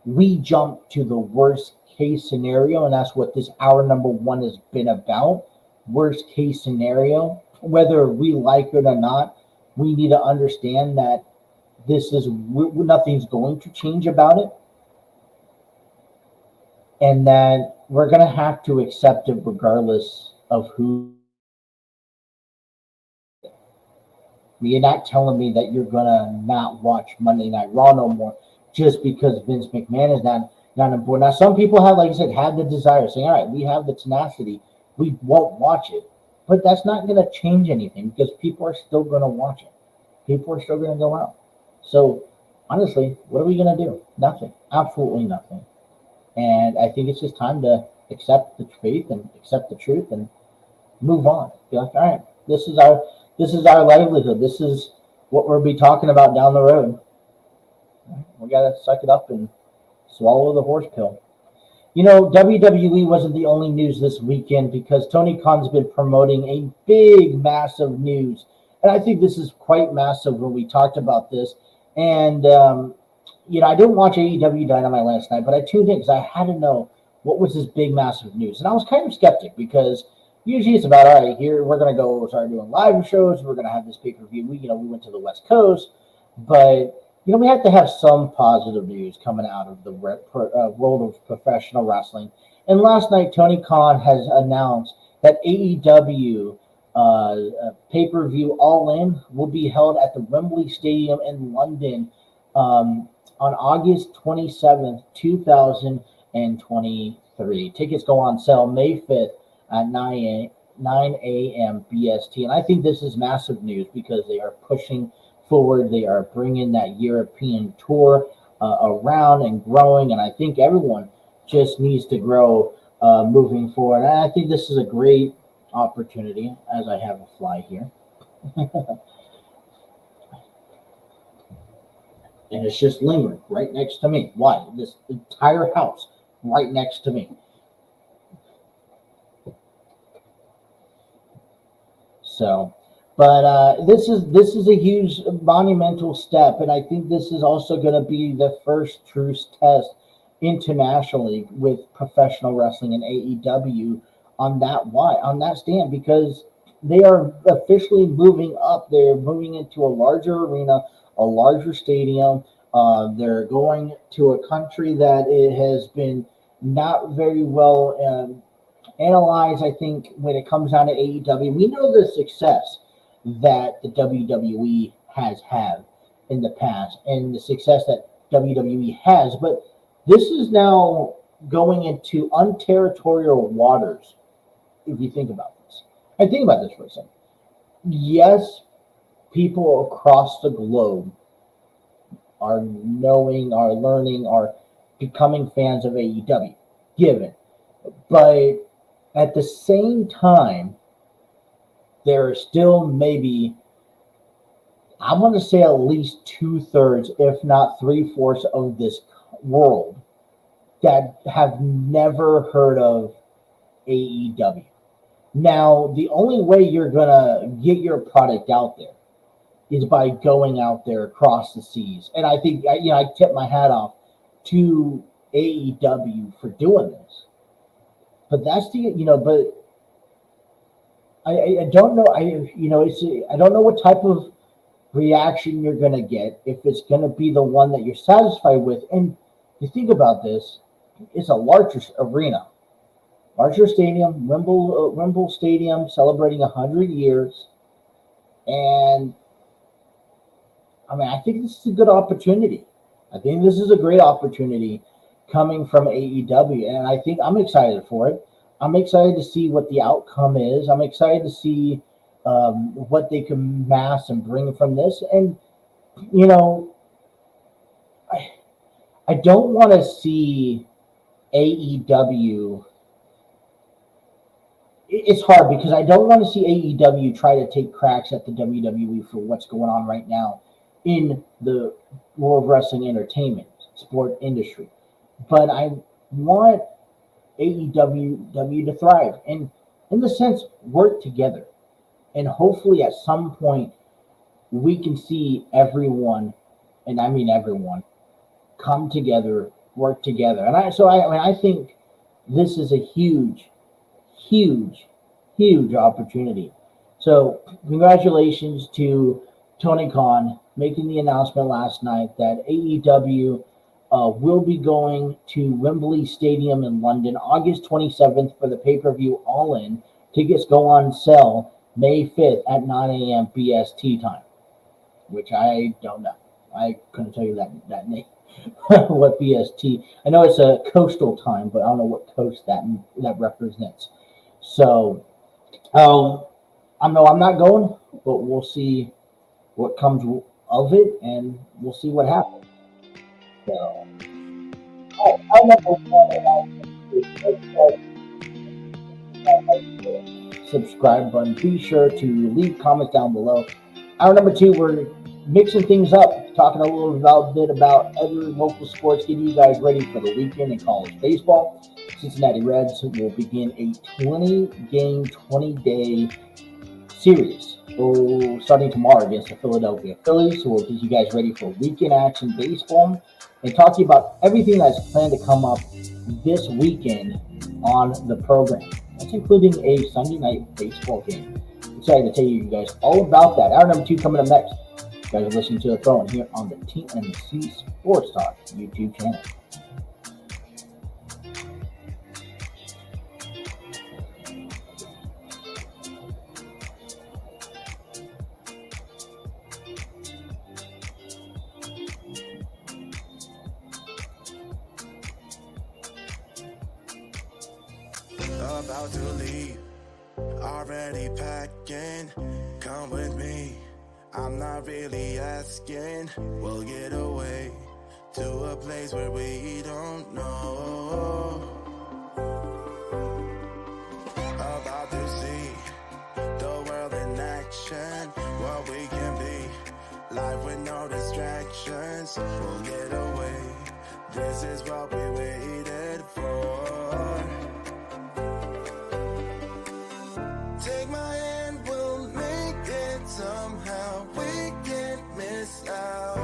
we jump to the worst case scenario, and that's what this hour number 1 has been about. Worst case scenario, whether we like it or not, we need to understand that nothing's going to change about it, and that we're going to have to accept it regardless of who. You're not telling me that you're going to not watch Monday Night Raw no more just because Vince McMahon is not on board. Now, some people have, like I said, have the desire, saying, all right, we have the tenacity, we won't watch it. But that's not going to change anything because people are still going to watch it. People are still going to go out. So, honestly, what are we going to do? Nothing. Absolutely nothing. And I think it's just time to accept the faith and accept the truth and move on. Be like, all right, this is our livelihood. This is what we'll be talking about down the road. We got to suck it up and swallow the horse pill. WWE wasn't the only news this weekend because Tony Khan's been promoting a big, massive news. And I think this is quite massive when we talked about this. And, I didn't watch AEW Dynamite last night, but I tuned in because I had to know what was this big, massive news. And I was kind of skeptic because Usually it's about, all right, here we're gonna go start doing live shows. We're gonna have this pay-per-view. We went to the West Coast, but we have to have some positive news coming out of the world of professional wrestling. And last night, Tony Khan has announced that AEW pay-per-view All In will be held at the Wembley Stadium in London on August 27th, 2023. Tickets go on sale May 5th at 9 a.m. BST. And I think this is massive news because they are pushing forward. They are bringing that European tour around and growing. And I think everyone just needs to grow moving forward. And I think this is a great opportunity, as I have a fly here. And it's just lingering right next to me. Why? This entire house right next to me. So, but this is a huge monumental step, and I think this is also going to be the first true test internationally with professional wrestling and AEW on that stand, because they are officially moving up. They're moving into a larger arena, a larger stadium. They're going to a country that it has been not very well analyzed. I think when it comes down to AEW, we know the success that the WWE has had in the past and the success that WWE has, but this is now going into unterritorial waters. If you think about this, and think about this for a second. Yes, people across the globe are knowing, are learning, are becoming fans of AEW, given. But at the same time, there are still maybe, I want to say at least 2/3, if not 3/4 of this world that have never heard of AEW. Now, the only way you're going to get your product out there is by going out there across the seas. And I think, I tip my hat off to AEW for doing this. But that's but I don't know. I don't know what type of reaction you're going to get, if it's going to be the one that you're satisfied with. And you think about this, it's a larger arena. Larger stadium, Wembley Stadium, celebrating 100 years. And, I think this is a good opportunity. I think this is a great opportunity coming from AEW. And I think I'm excited for it. I'm excited to see what the outcome is. I'm excited to see what they can mass and bring from this. And, I don't want to see AEW. It's hard because I don't want to see AEW try to take cracks at the WWE for what's going on right now in the world of wrestling entertainment, sport industry. But I want AEW to thrive and, in the sense, work together. And hopefully at some point we can see everyone, and I mean everyone, come together, work together. And I think this is a huge opportunity. So congratulations to Tony Khan making the announcement last night that AEW will be going to Wembley Stadium in London August 27th for the pay-per-view All In. Tickets go on sale May 5th at 9 a.m. BST time, which I don't know. I couldn't tell you that name. What BST? I know it's a coastal time, but I don't know what coast that represents. So, I know I'm not going, but we'll see what comes of it, and we'll see what happens. So, I number one, subscribe button. Be sure to leave comments down below. Hour number two, we're mixing things up, talking a little bit about other local sports, getting you guys ready for the weekend in college baseball. Cincinnati Reds will begin a 20-game, 20-day series starting tomorrow against the Philadelphia Phillies. So we'll get you guys ready for weekend action baseball and talk to you about everything that's planned to come up this weekend on the program. That's including a Sunday night baseball game. Excited to tell you guys all about that. Hour number 2 coming up next. You guys are listening to The Throne here on the TNC Sports Talk YouTube channel. About to leave, already packing. Come with me, I'm not really asking. We'll get away to a place where we don't know. About to see the world in action, what we can be. Life with no distractions, we'll get away. This is what we waited for. Take my hand, we'll make it somehow. We can't miss out.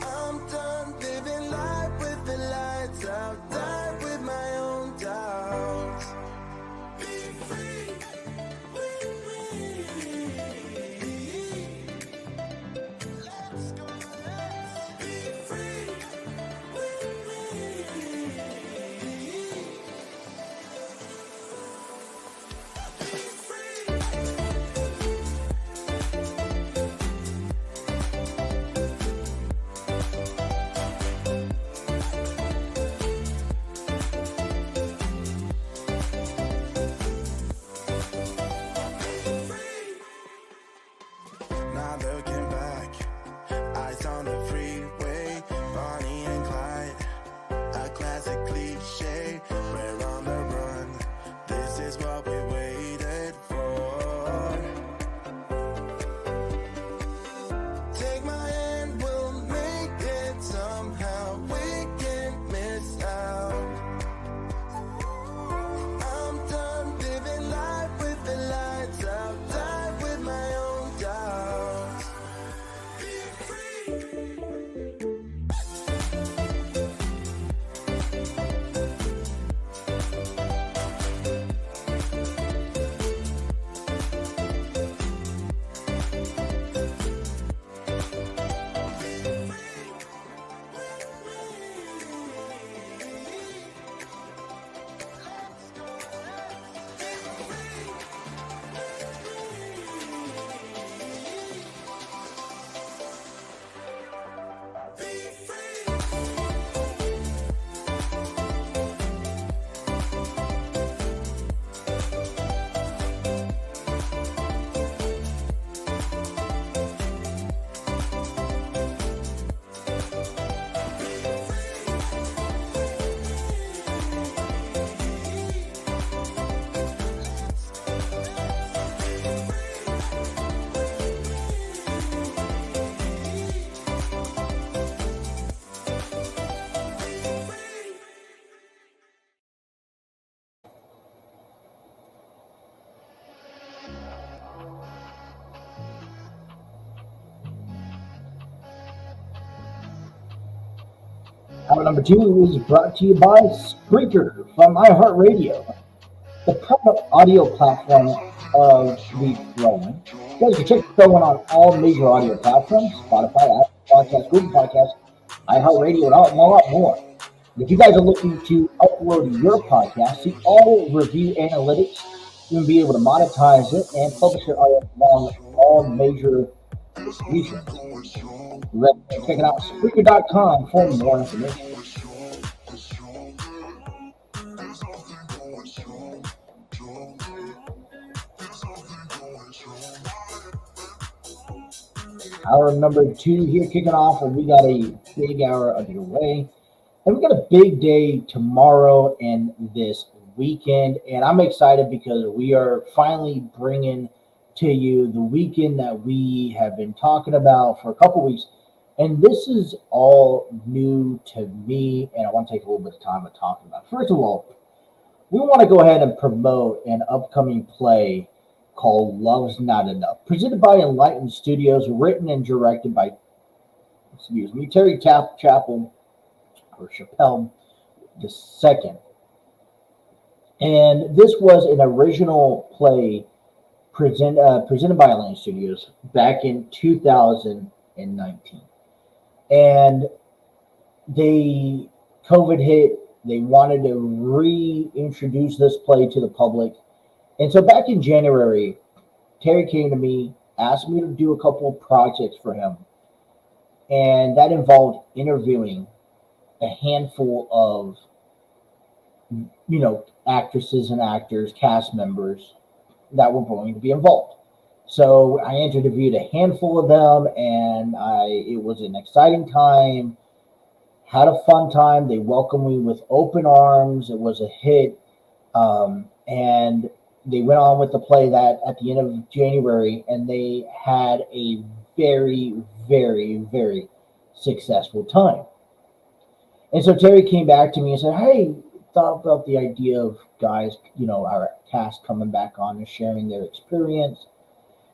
I'm done living life with the lights out. Die with my own doubts. Be free with me. Let's go, let's be free with me. Not looking back, eyes on the freeway, Bonnie and Clyde, a classic cliche. We're on the run, this is what we waited for. Take my hand, we'll make it somehow. We can't miss out. I'm done living life with the lights out. Die with my own doubts. Be free. Hour number 2 is brought to you by Spreaker from iHeartRadio, the prominent audio platform of the Throne. You guys can check the Throne on all major audio platforms: Spotify, Apple Podcasts, Google Podcasts, iHeartRadio, and a lot more. And if you guys are looking to upload your podcast, see all review analytics, you will be able to monetize it and publish it along all major distributions. Check it out, Spreaker.com for more information. Hour number 2 here kicking off, and we got a big hour underway. And we got a big day tomorrow and this weekend. And I'm excited because we are finally bringing to you the weekend that we have been talking about for a couple weeks. And this is all new to me, and I want to take a little bit of time to talk about it. First of all, we want to go ahead and promote an upcoming play called Love's Not Enough, presented by Enlightened Studios, written and directed by, Terry Chappell, or Chappelle II. And this was an original play presented by Atlantic Studios back in 2019. And they COVID hit. They wanted to reintroduce this play to the public. And so back in January, Terry came to me, asked me to do a couple of projects for him. And that involved interviewing a handful of, actresses and actors, cast members that were going to be involved. So I interviewed a handful of them, and it was an exciting time. Had a fun time. They welcomed me with open arms. It was a hit, and they went on with the play that at the end of January, and they had a very, very, very successful time. And so Terry came back to me and said, "Hey, thought about the idea of guys, our cast coming back on and sharing their experience."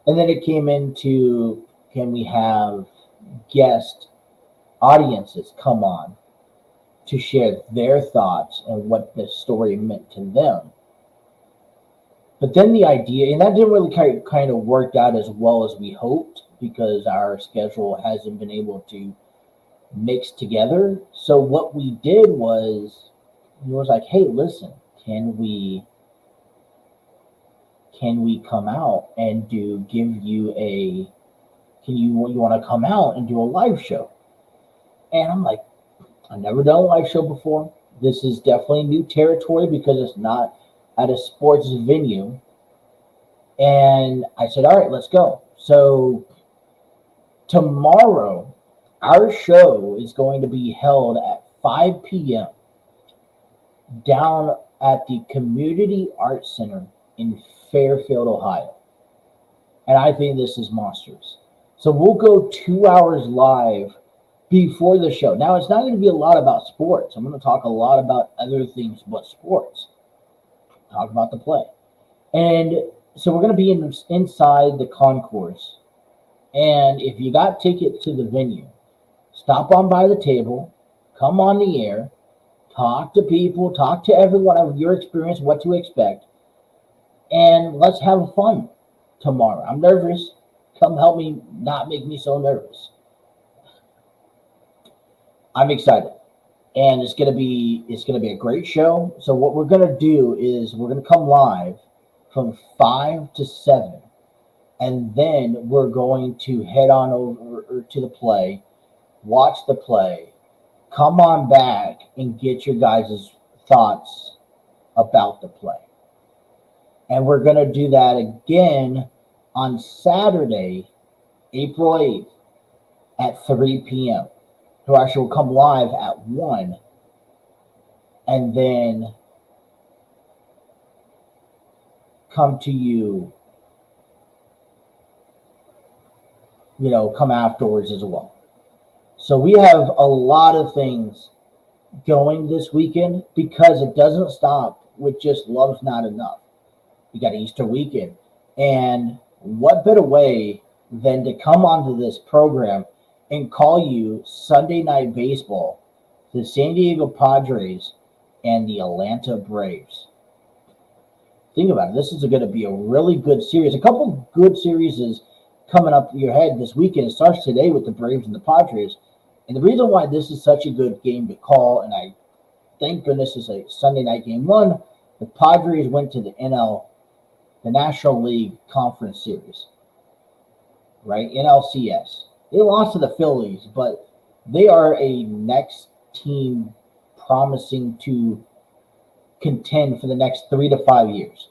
And then it came into, can we have guest audiences come on to share their thoughts and what the story meant to them? But then the idea, and that didn't really kind of work out as well as we hoped because our schedule hasn't been able to mix together. So what we did was, he was like, "Hey, listen, can we come out and you want to come out and do a live show?" And I'm like, I've never done a live show before. This is definitely new territory because it's not at a sports venue. And I said, "All right, let's go." So tomorrow, our show is going to be held at 5 p.m. down at the Community Arts Center in Fairfield, Ohio. And I think this is monstrous. So we'll go 2 hours live before the show. Now, it's not going to be a lot about sports. I'm going to talk a lot about other things but sports. Talk about the play. And so we're going to be inside the concourse. And if you got tickets to the venue, stop on by the table, come on the air, talk to people, talk to everyone of your experience, what to expect, and let's have fun tomorrow. I'm nervous. Come help me not make me so nervous. I'm excited. And it's gonna be a great show. So what we're gonna do is we're gonna come live from 5 to 7. And then we're going to head on over to the play, watch the play, come on back and get your guys' thoughts about the play. And we're going to do that again on Saturday, April 8th at 3 p.m. So actually we'll come live at 1 and then come to you, come afterwards as well. So we have a lot of things going this weekend because it doesn't stop with just Love's Not Enough. You got Easter weekend. And what better way than to come onto this program and call you Sunday Night Baseball, the San Diego Padres and the Atlanta Braves. Think about it. This is going to be a really good series. A couple good series is coming up your head this weekend. It starts today with the Braves and the Padres. And the reason why this is such a good game to call, and I thank goodness it's a Sunday night game, one, the Padres went to the National League Conference Series, right? NLCS. They lost to the Phillies, but they are a next team promising to contend for the next 3 to 5 years.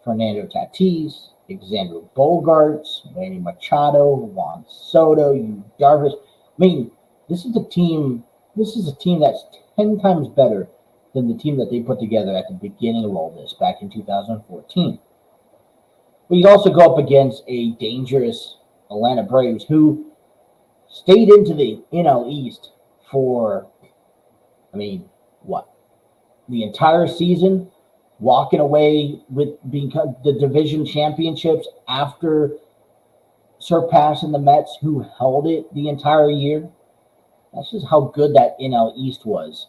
Fernando Tatis, Xander Bogaerts, Manny Machado, Juan Soto, Yu Darvish. I mean, this is a team that's 10 times better than the team that they put together at the beginning of all this back in 2014. But you also go up against a dangerous Atlanta Braves who stayed into the NL East for, the entire season, walking away with being the division championships after surpassing the Mets who held it the entire year. That's just how good that NL East was.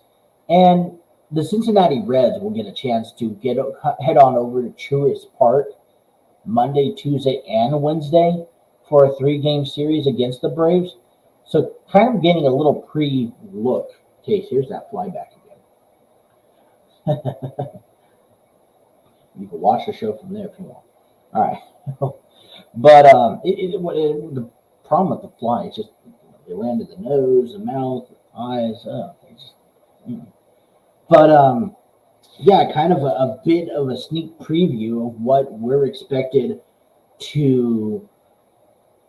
And the Cincinnati Reds will get a chance to head on over to Truist Park Monday, Tuesday, and Wednesday for a 3-game series against the Braves. So kind of getting a little pre-look. Okay, here's that fly back again. You can watch the show from there if you want. All right. But the problem with the fly is just they land in the nose, the mouth, eyes. But yeah, kind of a bit of a sneak preview of what we're expected to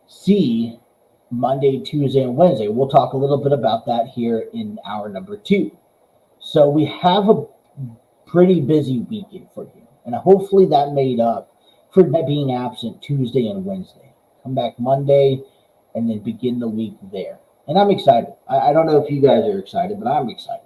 see Monday, Tuesday, and Wednesday. We'll talk a little bit about that here in hour number 2. So we have a pretty busy weekend for you, and hopefully that made up for being absent Tuesday and Wednesday. Come back Monday and then begin the week there. And I'm excited. I don't know if you guys are excited, but I'm excited.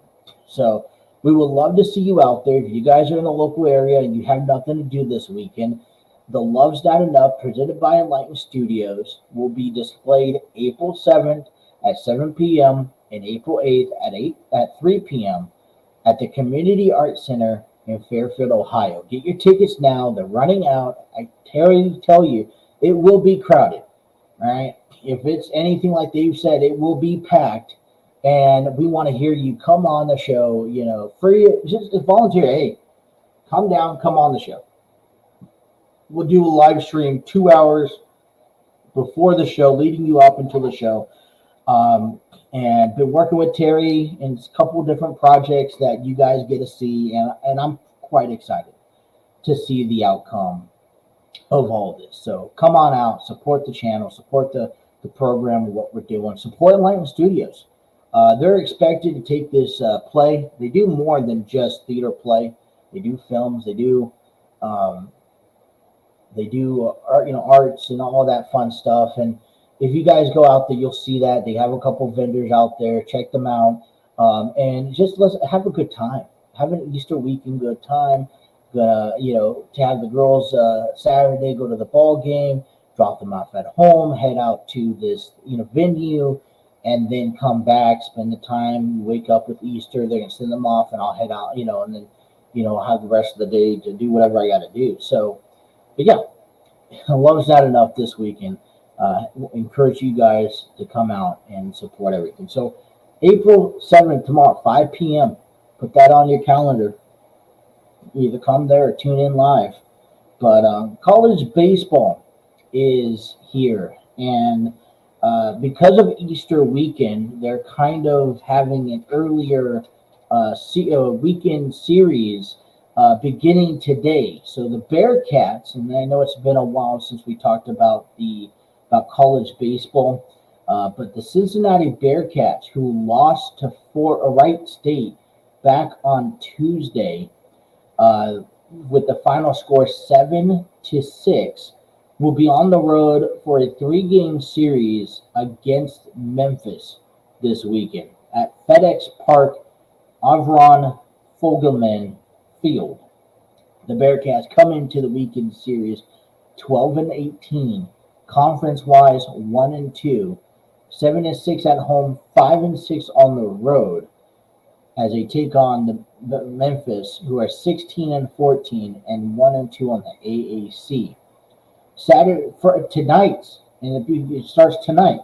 So we would love to see you out there. If you guys are in the local area and you have nothing to do this weekend, the Love's Not Enough, presented by Enlighten Studios, will be displayed April 7th at 7 p.m. and April 8th at 3 p.m. at the Community Arts Center in Fairfield, Ohio. Get your tickets now. They're running out. I tell you, it will be crowded. All right. If it's anything like they've said, it will be packed. And we want to hear you come on the show, free, just volunteer. Hey, come down, come on the show. We'll do a live stream 2 hours before the show, leading you up until the show. And been working with Terry in a couple of different projects that you guys get to see. And I'm quite excited to see the outcome of all this. So come on out, support the channel, support the program, what we're doing, support Enlighten Studios. They're expected to take this play. They do more than just theater play. They do films. They do art, arts and all that fun stuff. And if you guys go out there, you'll see that they have a couple vendors out there. Check them out, and just let's have a good time. Have an Easter weekend good time. To have the girls Saturday go to the ball game, drop them off at home, head out to this venue, and then come back, spend the time, wake up with Easter. They're gonna send them off, and I'll head out, and then have the rest of the day to do whatever I got to do. So, but yeah, Love's Not Enough this weekend. Encourage you guys to come out and support everything. So April 7th, tomorrow, 5 p.m. Put that on your calendar. Either come there or tune in live. But college baseball is here. And because of Easter weekend, they're kind of having an earlier weekend series beginning today. So the Bearcats, and I know it's been a while since we talked about college baseball, but the Cincinnati Bearcats, who lost to Wright State back on Tuesday with the final score 7-6, will be on the road for a 3-game series against Memphis this weekend at FedEx Park, Avron Fogelman Field. The Bearcats come into the weekend series 12-18. Conference-wise, 1-2, 7-6 at home, 5-6 on the road, as they take on the Memphis, who are 16-14 and 1-2 on the AAC. Saturday for tonight, and it starts tonight,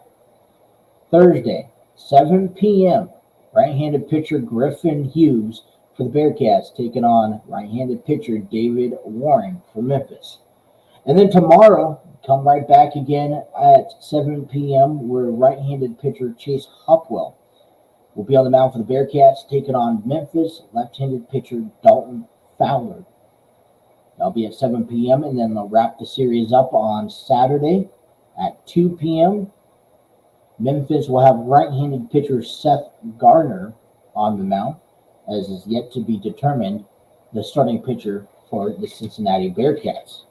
Thursday, 7 p.m. Right-handed pitcher Griffin Hughes for the Bearcats taking on right-handed pitcher David Warren for Memphis. And then tomorrow, come right back again at 7 p.m. where right-handed pitcher Chase Hopwell will be on the mound for the Bearcats, taking on Memphis left-handed pitcher Dalton Fowler. That'll be at 7 p.m. and then they'll wrap the series up on Saturday at 2 p.m. Memphis will have right-handed pitcher Seth Garner on the mound, as is yet to be determined the starting pitcher for the Cincinnati Bearcats.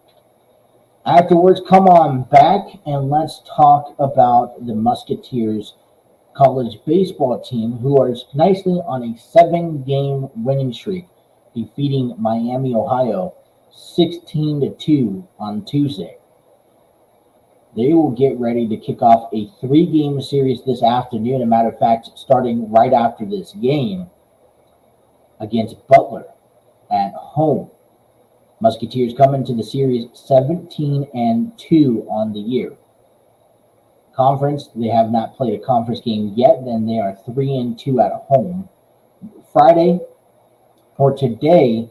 Afterwards, come on back and let's talk about the Musketeers college baseball team, who are nicely on a 7-game winning streak, defeating Miami, Ohio, 16-2 on Tuesday. They will get ready to kick off a 3-game series this afternoon. As a matter of fact, starting right after this game, against Butler at home. Musketeers come into the series 17-2 on the year. Conference, they have not played a conference game yet, then they are 3-2 at home. Friday, or today,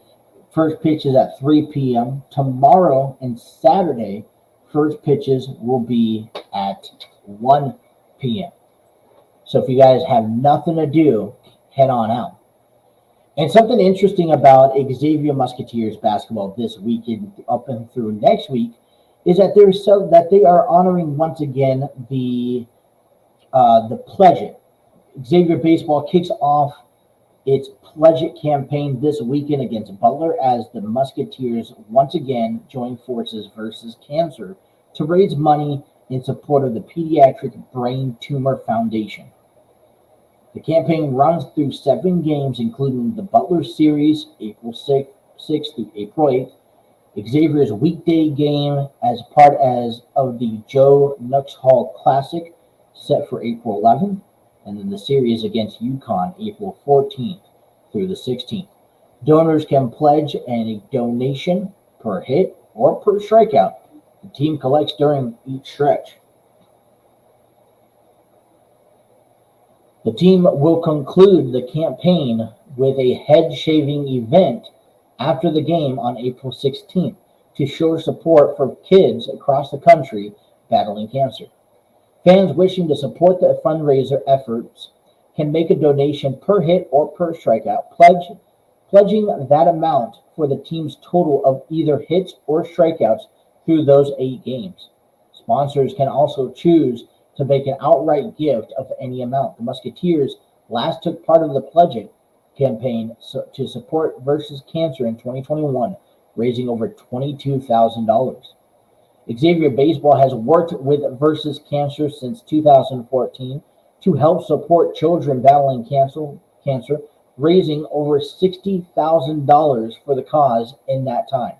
first pitch is at 3 p.m. Tomorrow and Saturday, first pitches will be at 1 p.m. So if you guys have nothing to do, head on out. And something interesting about Xavier Musketeers basketball this weekend up and through next week is that they are honoring once again the Pledge It. Xavier baseball kicks off its Pledge It campaign this weekend against Butler as the Musketeers once again join forces versus cancer to raise money in support of the Pediatric Brain Tumor Foundation. The campaign runs through 7 games, including the Butler Series, April 6th through April 8th, Xavier's weekday game as part of the Joe Nuxhall Classic, set for April 11th, and then the series against UConn, April 14th through the 16th. Donors can pledge a donation per hit or per strikeout the team collects during each stretch. The team will conclude the campaign with a head-shaving event after the game on April 16th to show support for kids across the country battling cancer. Fans wishing to support the fundraiser efforts can make a donation per hit or per strikeout, pledging that amount for the team's total of either hits or strikeouts through those 8 games. Sponsors can also choose to make an outright gift of any amount. The Musketeers last took part of the Pledge It campaign to support versus cancer in 2021, raising over $22,000. Xavier Baseball has worked with versus cancer since 2014 to help support children battling cancer, raising over $60,000 for the cause in that time.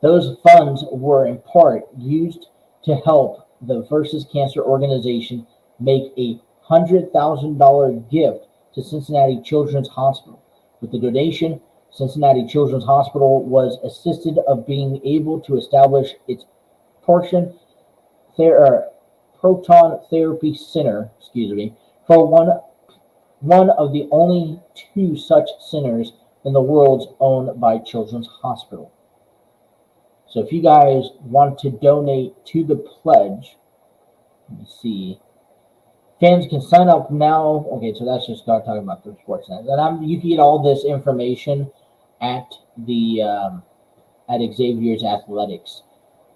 Those funds were in part used to help the Versus Cancer organization make a $100,000 gift to Cincinnati Children's Hospital. With the donation, Cincinnati Children's Hospital was assisted of being able to establish its proton therapy center, for one of the only 2 such centers in the world owned by Children's Hospital. So if you guys want to donate to the pledge, let me see. Fans can sign up now. Okay, so that's just talking about the sports net. And you can get all this information at the at Xavier's Athletics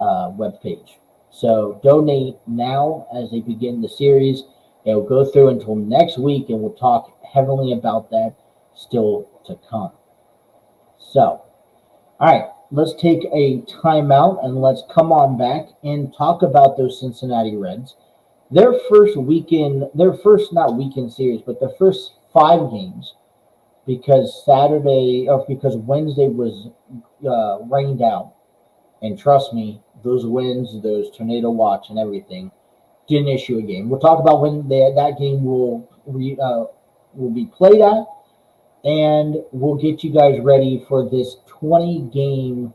webpage. So donate now as they begin the series. It will go through until next week, and we'll talk heavily about that still to come. So, all right. Let's take a timeout and let's come on back and talk about those Cincinnati Reds. Their first series, but their first 5 games, because Wednesday was rained out. And trust me, those winds, those tornado watch and everything didn't issue a game. We'll talk about when that game will be played at. And we'll get you guys ready for this 20-game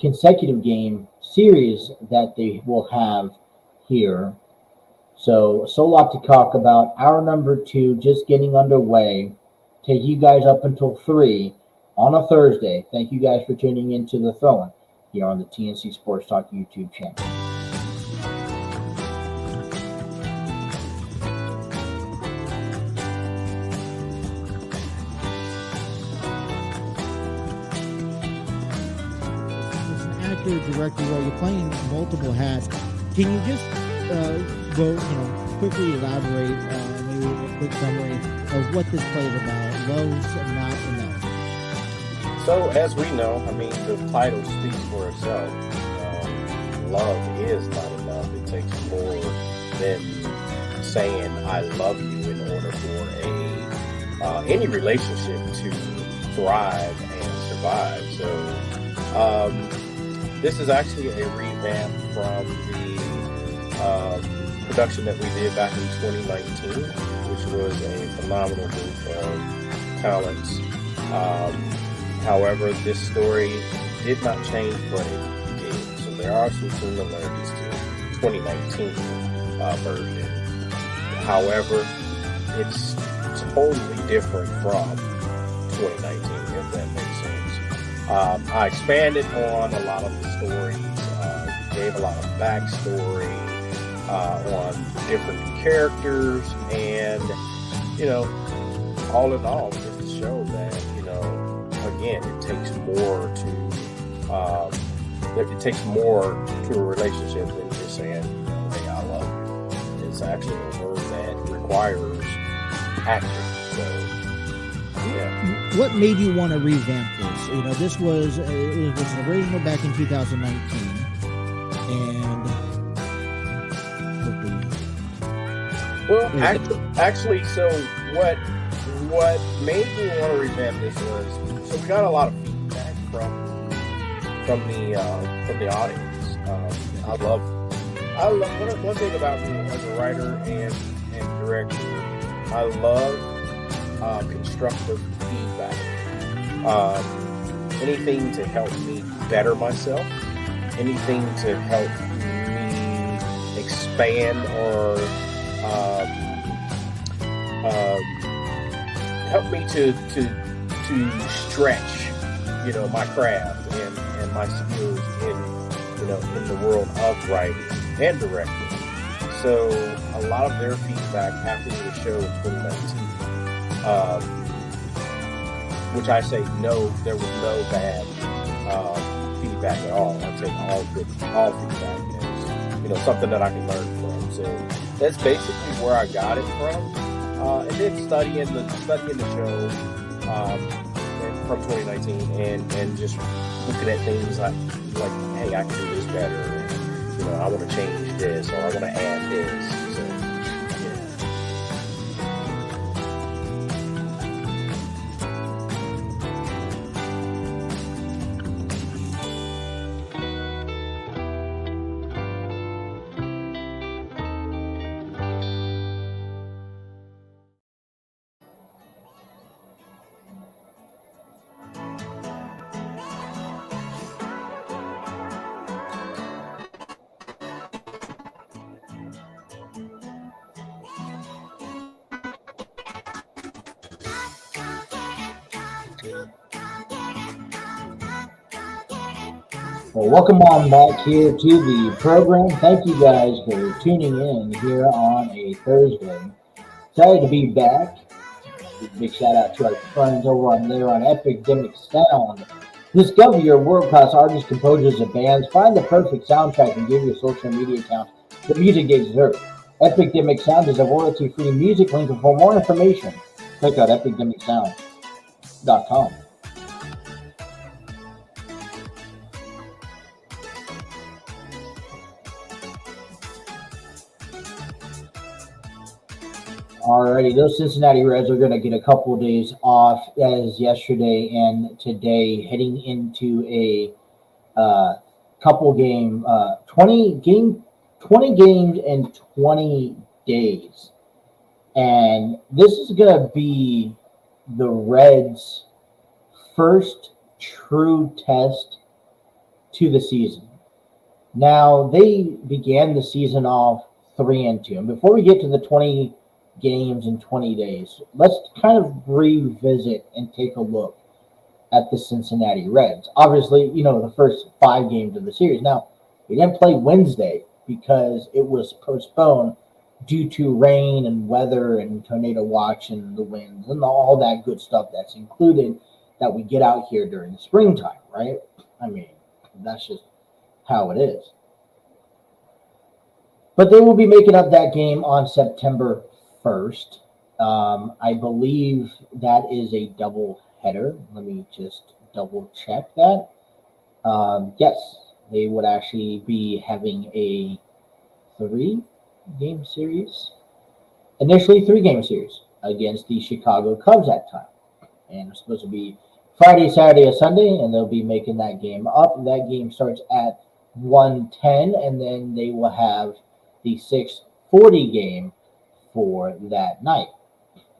consecutive game series that they will have here. So a lot to talk about. Hour number 2 just getting underway. Take you guys up until 3 on a Thursday. Thank you guys for tuning into the Throwing here on the TNC Sports Talk YouTube channel. Director role, you're playing multiple hats. Can you just quickly elaborate, maybe a quick summary of what this play is about? Love's not enough. So as we know, the title speaks for itself. Love is not enough. It takes more than saying I love you in order for any relationship to thrive and survive. So this is actually a revamp from the production that we did back in 2019, which was a phenomenal group of talents However, this story did not change what it did. So there are some similarities to 2019 version. However, it's totally different from 2019, if that makes sense. I expanded on a lot of the stories, gave a lot of backstory on different characters, and, all in all, just to show that, again, it takes more to a relationship than just saying, hey, I love you. It's actually a word that requires action. So, yeah. What made you want to revamp this? This was an original back in 2019, and actually, so what made me want to revamp this was, so we got a lot of feedback from the audience. I love one thing about me as a writer and director. I love constructive feedback. Anything to help me better myself, anything to help me expand or help me to stretch, my craft and my skills in the world of writing and directing. So a lot of their feedback after the show in 2019, which I say no, there was no bad feedback at all. I'd say all feedback is something that I can learn from. So that's basically where I got it from. And then studying the show from 2019 and just looking at things like hey, I can do this better, and, I want to change this, or I want to add this. So, yeah. Well, welcome on back here to the program. Thank you guys for tuning in here on a Thursday. Excited to be back. Big shout out to our friends over on Epidemic Sound. Discover your world-class artists, composers, and bands. Find the perfect soundtrack and give your social media account the music they deserve. Epidemic Sound is a royalty-free music link, and for more information, check out epidemicsound.com. Alrighty, those Cincinnati Reds are going to get a couple of days off, as yesterday and today, heading into a couple game, 20 games in 20 days, and this is going to be the Reds' first true test to the season. Now, they began the season off 3-2, and before we get to the 20 games in 20 days, let's kind of revisit and take a look at the Cincinnati Reds. Obviously, the first 5 games of the series. Now, we didn't play Wednesday because it was postponed due to rain and weather and tornado watch and the winds and all that good stuff that's included that we get out here during the springtime, right? I mean, that's just how it is. But they will be making up that game on September 1st. I believe that is a double header. Let me just double check that. Yes, they would actually be having a 3-game series. Initially 3-game series against the Chicago Cubs that time. And it's supposed to be Friday, Saturday, and Sunday, and they'll be making that game up. That game starts at 1:10, and then they will have the 6:40 game for that night.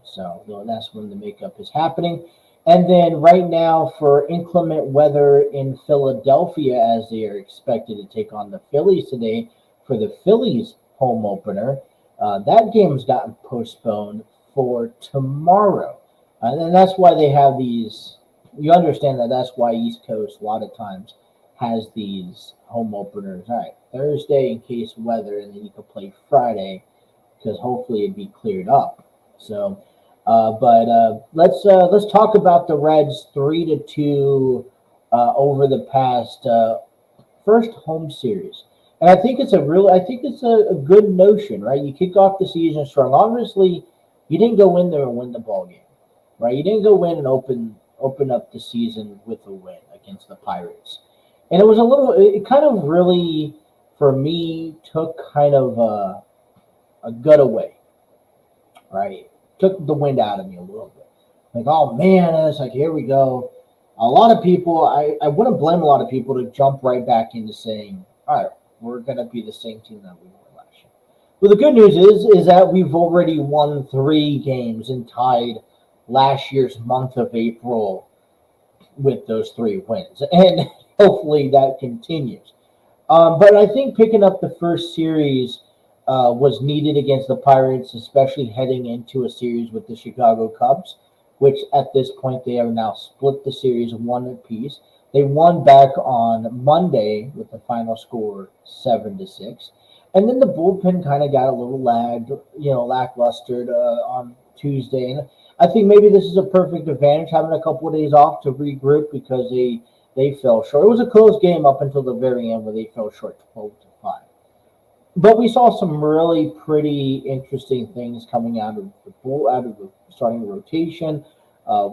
So that's when the makeup is happening. And then right now for inclement weather in Philadelphia, as they are expected to take on the Phillies today for the Phillies home opener, that game's gotten postponed for tomorrow. And that's why they have these. You understand that that's why East Coast a lot of times has these home openers. All right, Thursday in case weather, and then you can play Friday because hopefully it'd be cleared up. So, but let's talk about the Reds 3-2 over the past first home series, and I think it's a good notion, right? You kick off the season strong. Obviously, you didn't go in there and win the ball game, right? You didn't go in and open up the season with a win against the Pirates, and it was a little. It kind of really, for me, took kind of a gut away, right? Took the wind out of me a little bit. Like, oh man, it's like here we go. A lot of people, I wouldn't blame a lot of people to jump right back into saying, all right, we're gonna be the same team that we were last year. Well, the good news is that we've already won 3 games and tied last year's month of April with those 3 wins, and hopefully that continues. But I think picking up the first series was needed against the Pirates, especially heading into a series with the Chicago Cubs, which at this point they have now split the series 1 apiece. They won back on Monday with the final score 7-6, and then the bullpen kind of got a little lackluster on Tuesday. And I think maybe this is a perfect advantage having a couple of days off to regroup because they fell short. It was a close game up until the very end where they fell short 12-5. But we saw some really pretty interesting things coming out of the starting rotation.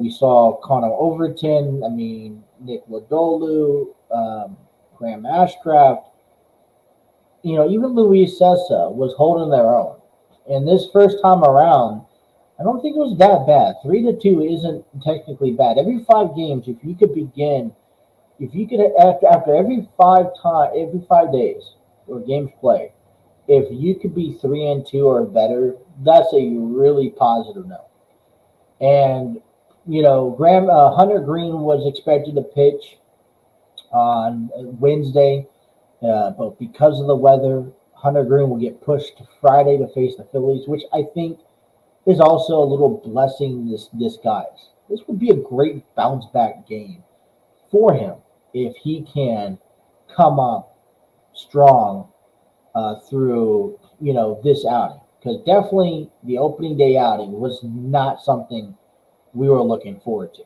We saw Connor Overton, Nick Lodolu, Graham Ashcraft, even Luis Sessa was holding their own. And this first time around, I don't think it was that bad. 3-2 isn't technically bad. Every 5 games, if you could after every 5 days or games played, if you could be 3-2 or better, that's a really positive note. And Hunter Green was expected to pitch on Wednesday, but because of the weather, Hunter Green will get pushed to Friday to face the Phillies, which I think is also a little blessing this guy's. This would be a great bounce back game for him if he can come up strong through this outing, because definitely the opening day outing was not something we were looking forward to.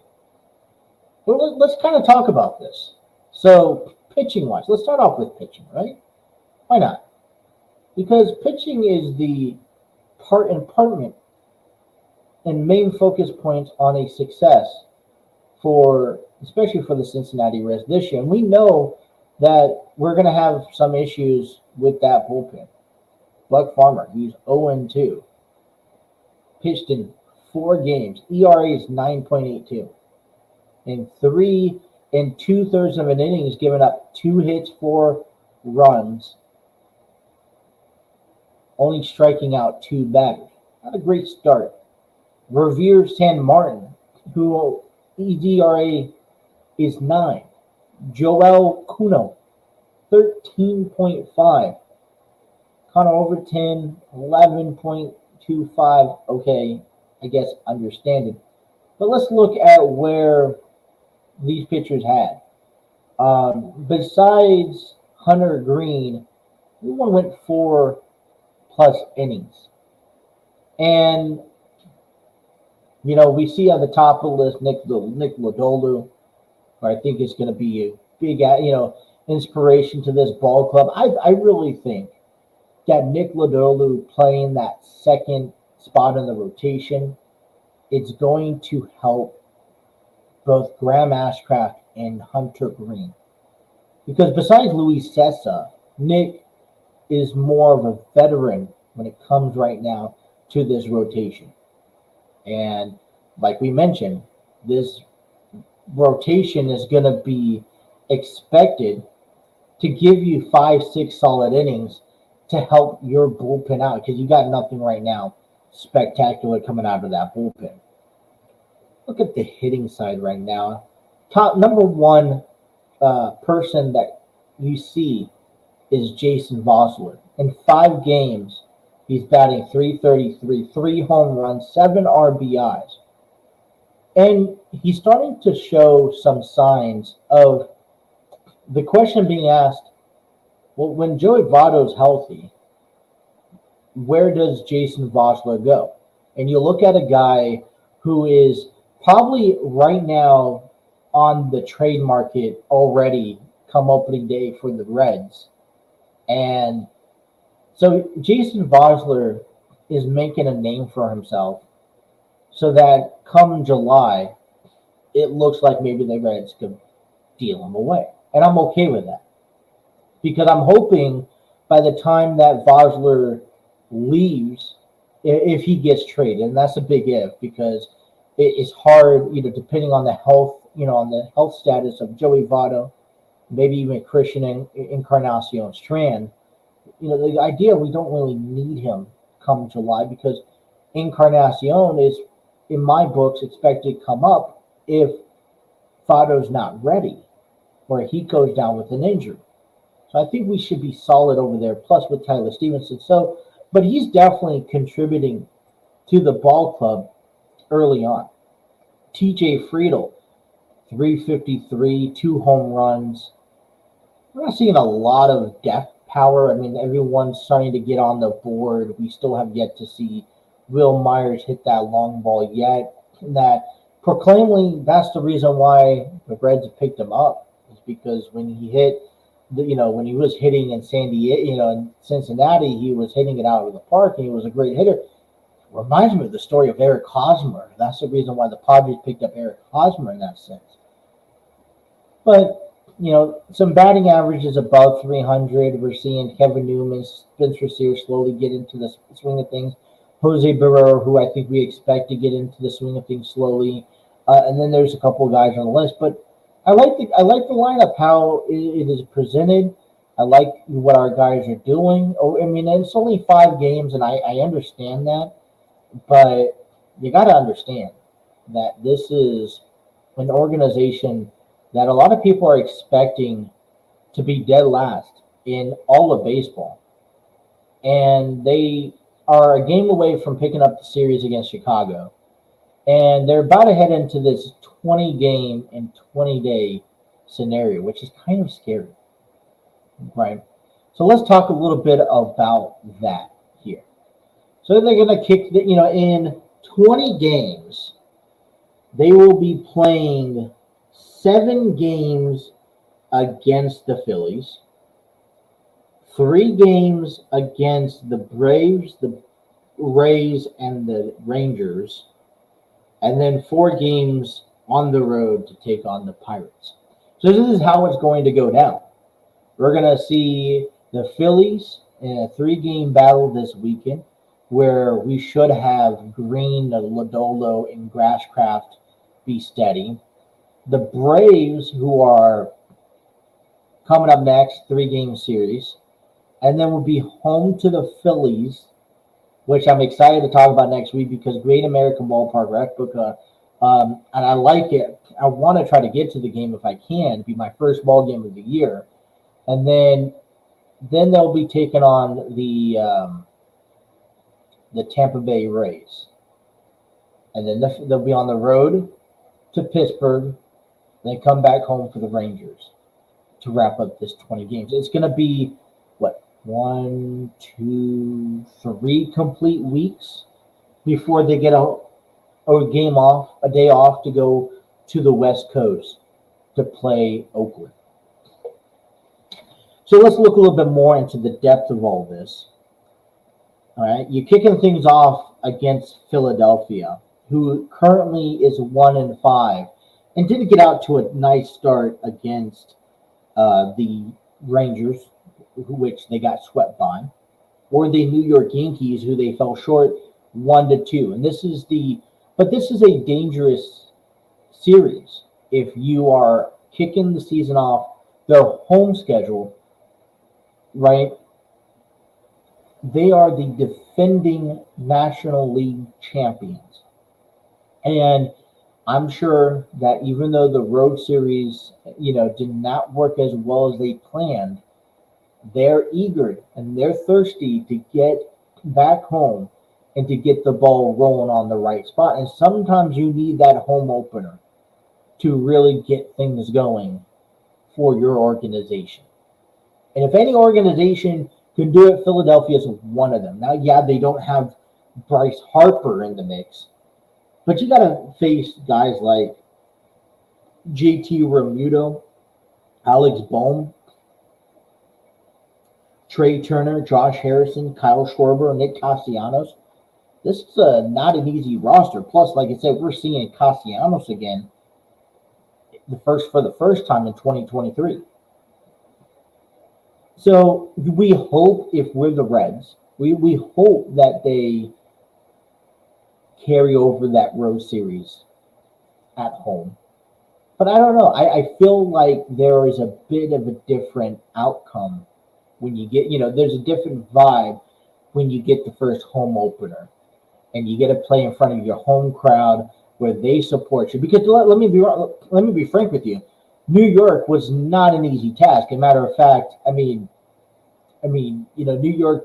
But let's kind of talk about this. So pitching wise, let's start off with pitching, right? Why not? Because pitching is the main focus point on a success especially for the Cincinnati Reds this year. And we know that we're going to have some issues with that bullpen. Buck Farmer, he's 0-2. Pitched in 4 games. ERA is 9.82. In 3 2/3 of an inning, he's given up 2 hits, 4 runs, only striking out 2 batters. Not a great start. Revere San Martin, who ERA is 9. Joel Cuno, 13.5. Connor Overton, 11.25. Okay, I guess understand it. But let's look at where these pitchers had. Besides Hunter Green, everyone went 4+ innings. And, we see on the top of the list Nick Lodolu, who I think is going to be a big, inspiration to this ball club. I really think that Nick Lodolu playing that second spot in the rotation, it's going to help both Graham Ashcraft and Hunter Green. Because besides Luis Sessa, Nick is more of a veteran when it comes right now to this rotation. And like we mentioned, this rotation is going to be expected to give you 5-6 solid innings to help your bullpen out, because you got nothing right now spectacular coming out of that bullpen. look at the hitting side right now. Top number one person that you see is Jason Vosler. In 5 games, he's batting 333, 3 home runs, 7 RBIs. And he's starting to show some signs of the question being asked, well, when Joey Votto's healthy, where does Jason Vosler go? And you look at a guy who is probably right now on the trade market already come opening day for the Reds. And so Jason Vosler is making a name for himself so that come July, it looks like maybe the Reds could deal him away. And I'm okay with that because I'm hoping by the time that Vosler leaves, if he gets traded, and that's a big if because it's hard, depending on the health, on the health status of Joey Votto, maybe even Christian Encarnacion Strand. The idea we don't really need him come July because Encarnacion is, in my books, expected to come up if Votto's not ready or he goes down with an injury. So I think we should be solid over there, plus with Tyler Stevenson. So, but he's definitely contributing to the ball club early on. TJ Friedel, 353, 2 home runs. We're not seeing a lot of depth power. I mean, everyone's starting to get on the board. We still have yet to see Will Myers hit that long ball yet. And that proclaimingly, that's the reason why the Reds picked him up. Is because when he hit, when he was hitting in San Diego, in Cincinnati, he was hitting it out of the park, and he was a great hitter. Reminds me of the story of Eric Hosmer. That's the reason why the Padres picked up Eric Hosmer in that sense. But some batting averages above 300. We're seeing Kevin Newman, Spencer Sears slowly get into the swing of things. Jose Barrero, who I think we expect to get into the swing of things slowly. And then there's a couple of guys on the list. But I like the lineup, how it is presented. I like what our guys are doing. Oh, I mean, it's only 5 games, and I understand that. But you got to understand that this is an organization that a lot of people are expecting to be dead last in all of baseball. And they are a game away from picking up the series against Chicago. And they're about to head into this 20-game and 20-day scenario, which is kind of scary, right? So let's talk a little bit about that here. So they're going to kick, in 20 games, they will be playing 7 games against the Phillies, 3 games against the Braves, the Rays, and the Rangers, and then 4 games on the road to take on the Pirates. So this is how it's going to go down. We're going to see the Phillies in a 3-game battle this weekend, where we should have Green, Lodolo, and Grasscraft be steady. The Braves, who are coming up next, 3-game series, and then we'll be home to the Phillies, which I'm excited to talk about next week because Great American Ballpark, Replica, and I like it. I want to try to get to the game if I can. It'll be my first ball game of the year, and then they'll be taking on the Tampa Bay Rays, and then they'll be on the road to Pittsburgh, then come back home for the Rangers to wrap up this 20 games. It's going to be, 1, 2, 3 complete weeks before they get a day off to go to the West Coast to play Oakland. So let's look a little bit more into the depth of all this. All right, you're kicking things off against Philadelphia, who currently is 1-5, and didn't get out to a nice start against the Rangers, which they got swept by, or the New York Yankees, who they fell short 1-2. And this is a dangerous series if you are kicking the season off their home schedule, right? They are the defending National League champions. And I'm sure that even though the road series, did not work as well as they planned, they're eager and they're thirsty to get back home and to get the ball rolling on the right spot. And sometimes you need that home opener to really get things going for your organization. And if any organization can do it, Philadelphia is one of them. Now, yeah, they don't have Bryce Harper in the mix, but you got to face guys like JT Remuto, Alex Bohm, Trey Turner, Josh Harrison, Kyle Schwarber, Nick Castellanos. This is not an easy roster. Plus, like I said, we're seeing Castellanos again for the first time in 2023. So we hope, if we're the Reds, we hope that they carry over that road series at home. But I don't know. I feel like there is a bit of a different outcome when you get, there's a different vibe when you get the first home opener and you get to play in front of your home crowd where they support you. Because let me be frank with you, New York was not an easy task. As a matter of fact, New York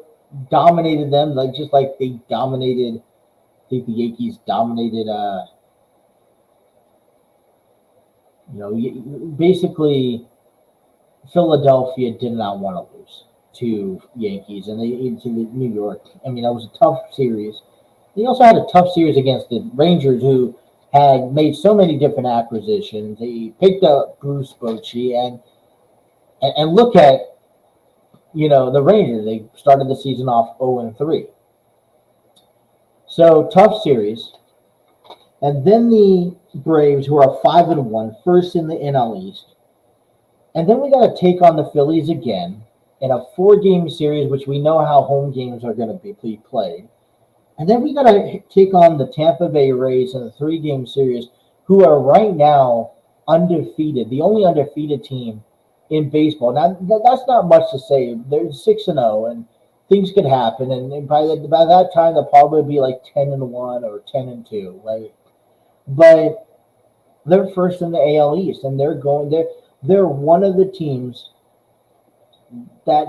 dominated them just like they dominated. I think the Yankees dominated. Basically, Philadelphia did not want to lose to Yankees and to New York. That was a tough series. They also had a tough series against the Rangers, who had made so many different acquisitions. They picked up Bruce Bochy, and look at the Rangers. They started the season off 0-3. So tough series. And then the Braves, who are 5-1, first in the NL East. And then we got to take on the Phillies again in a 4-game series, which we know how home games are going to be played. And then we got to take on the Tampa Bay Rays in a 3-game series, who are right now undefeated, the only undefeated team in baseball. Now, that's not much to say. They're 6-0, and things could happen. And by that time, they'll probably be like 10-1 or 10-2, right? But they're first in the AL East, and they're one of the teams that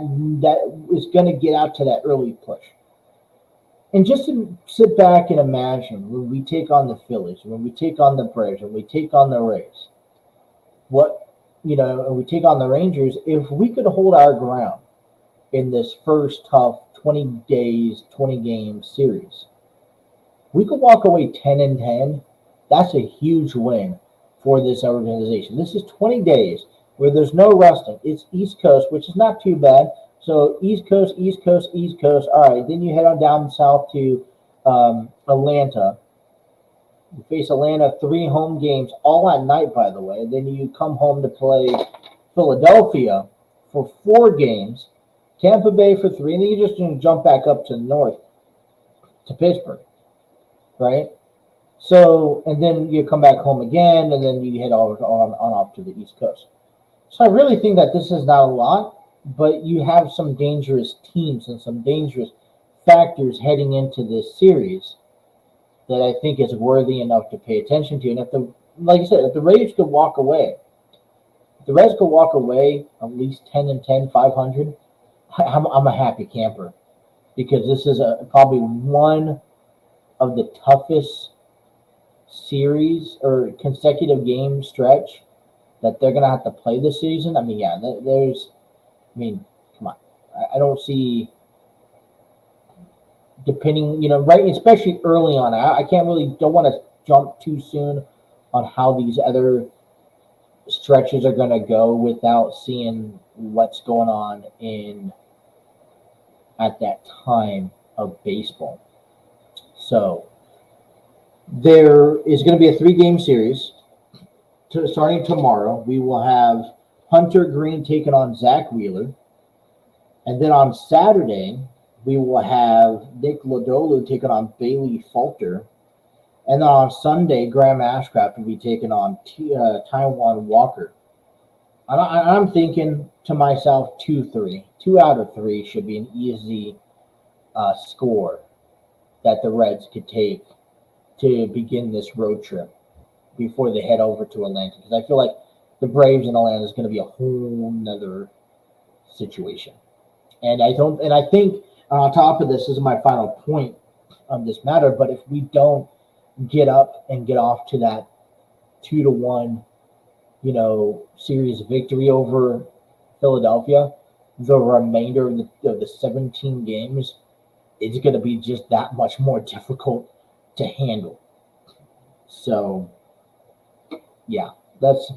is going to get out to that early push. And just to sit back and imagine when we take on the Phillies, when we take on the Braves, when we take on the Rays, and we take on the Rangers, if we could hold our ground in this first tough 20 days, 20-game series, we could walk away 10-10. That's a huge win for this organization. This is 20 days where there's no resting. It's East Coast, which is not too bad. So East Coast, East Coast, East Coast. All right, then you head on down south to Atlanta. You face Atlanta, 3 home games, all at night, by the way. Then you come home to play Philadelphia for 4 games, Tampa Bay for 3, and then you just jump back up to the north to Pittsburgh, right? So, and then you come back home again, and then you head on off to the East Coast. So I really think that this is not a lot, but you have some dangerous teams and some dangerous factors heading into this series that I think is worthy enough to pay attention to. And like I said, if the Rays could walk away, at least 10-10, 500, I'm a happy camper, because this is probably one of the toughest series or consecutive game stretch that they're going to have to play this season. Come on. I don't see, right, especially early on. I don't want to jump too soon on how these other stretches are going to go without seeing what's going on at that time of baseball. So there is going to be a 3-game series starting tomorrow. We will have Hunter Green taking on Zach Wheeler. And then on Saturday, we will have Nick Lodolo taking on Bailey Falter. And then on Sunday, Graham Ashcraft will be taking on Taiwan Walker. I'm thinking to myself 2-3. 2 out of 3 should be an easy score that the Reds could take to begin this road trip before they head over to Atlanta, because I feel like the Braves in Atlanta is going to be a whole nother situation. And I think on top of this is my final point on this matter. But if we don't get up and get off to that 2-1, series victory over Philadelphia, the remainder of the 17 games is going to be just that much more difficult to handle. So, yeah, that's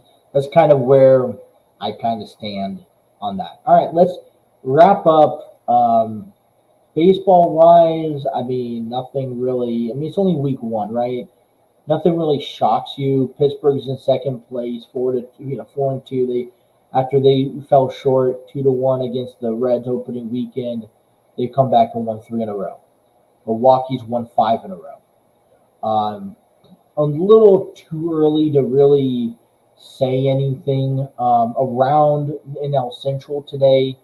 kind of where I kind of stand on that. All right, let's wrap up. Baseball wise, I mean, nothing really. I mean, it's only week 1, right? Nothing really shocks you. Pittsburgh's in second place, 4-2. After they fell short 2-1 against the Reds opening weekend, they come back and won 3 in a row. Milwaukee's won 5 in a row. A little too early to really say anything around NL Central today.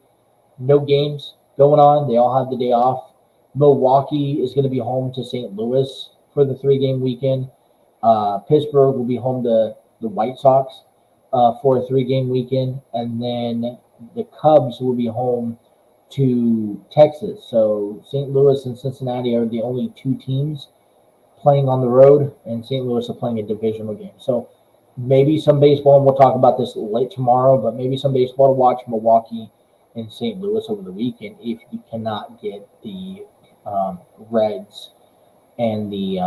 No games going on. They all have the day off. Milwaukee is going to be home to St. Louis for the 3-game weekend. Pittsburgh will be home to the White Sox for a 3-game weekend. And then the Cubs will be home to Texas. So St. Louis and Cincinnati are the only 2 teams playing on the road, and St. Louis are playing a divisional game. So maybe some baseball, and we'll talk about this late tomorrow, but maybe some baseball to watch Milwaukee and St. Louis over the weekend if you cannot get the Reds and the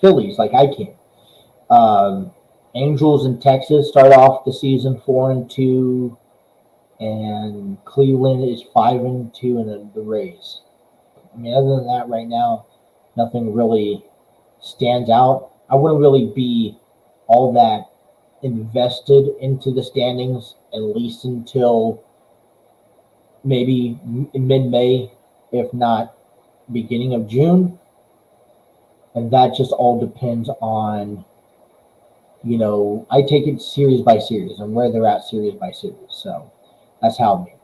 Phillies like I can. Angels in Texas start off the season 4-2, and Cleveland is 5-2, and then the Rays. I mean, other than that, right now, nothing really stands out. I wouldn't really be all that invested into the standings, at least until maybe mid-May, if not beginning of June. And that just all depends on, I take it series by series and where they're at series by series. So that's how me.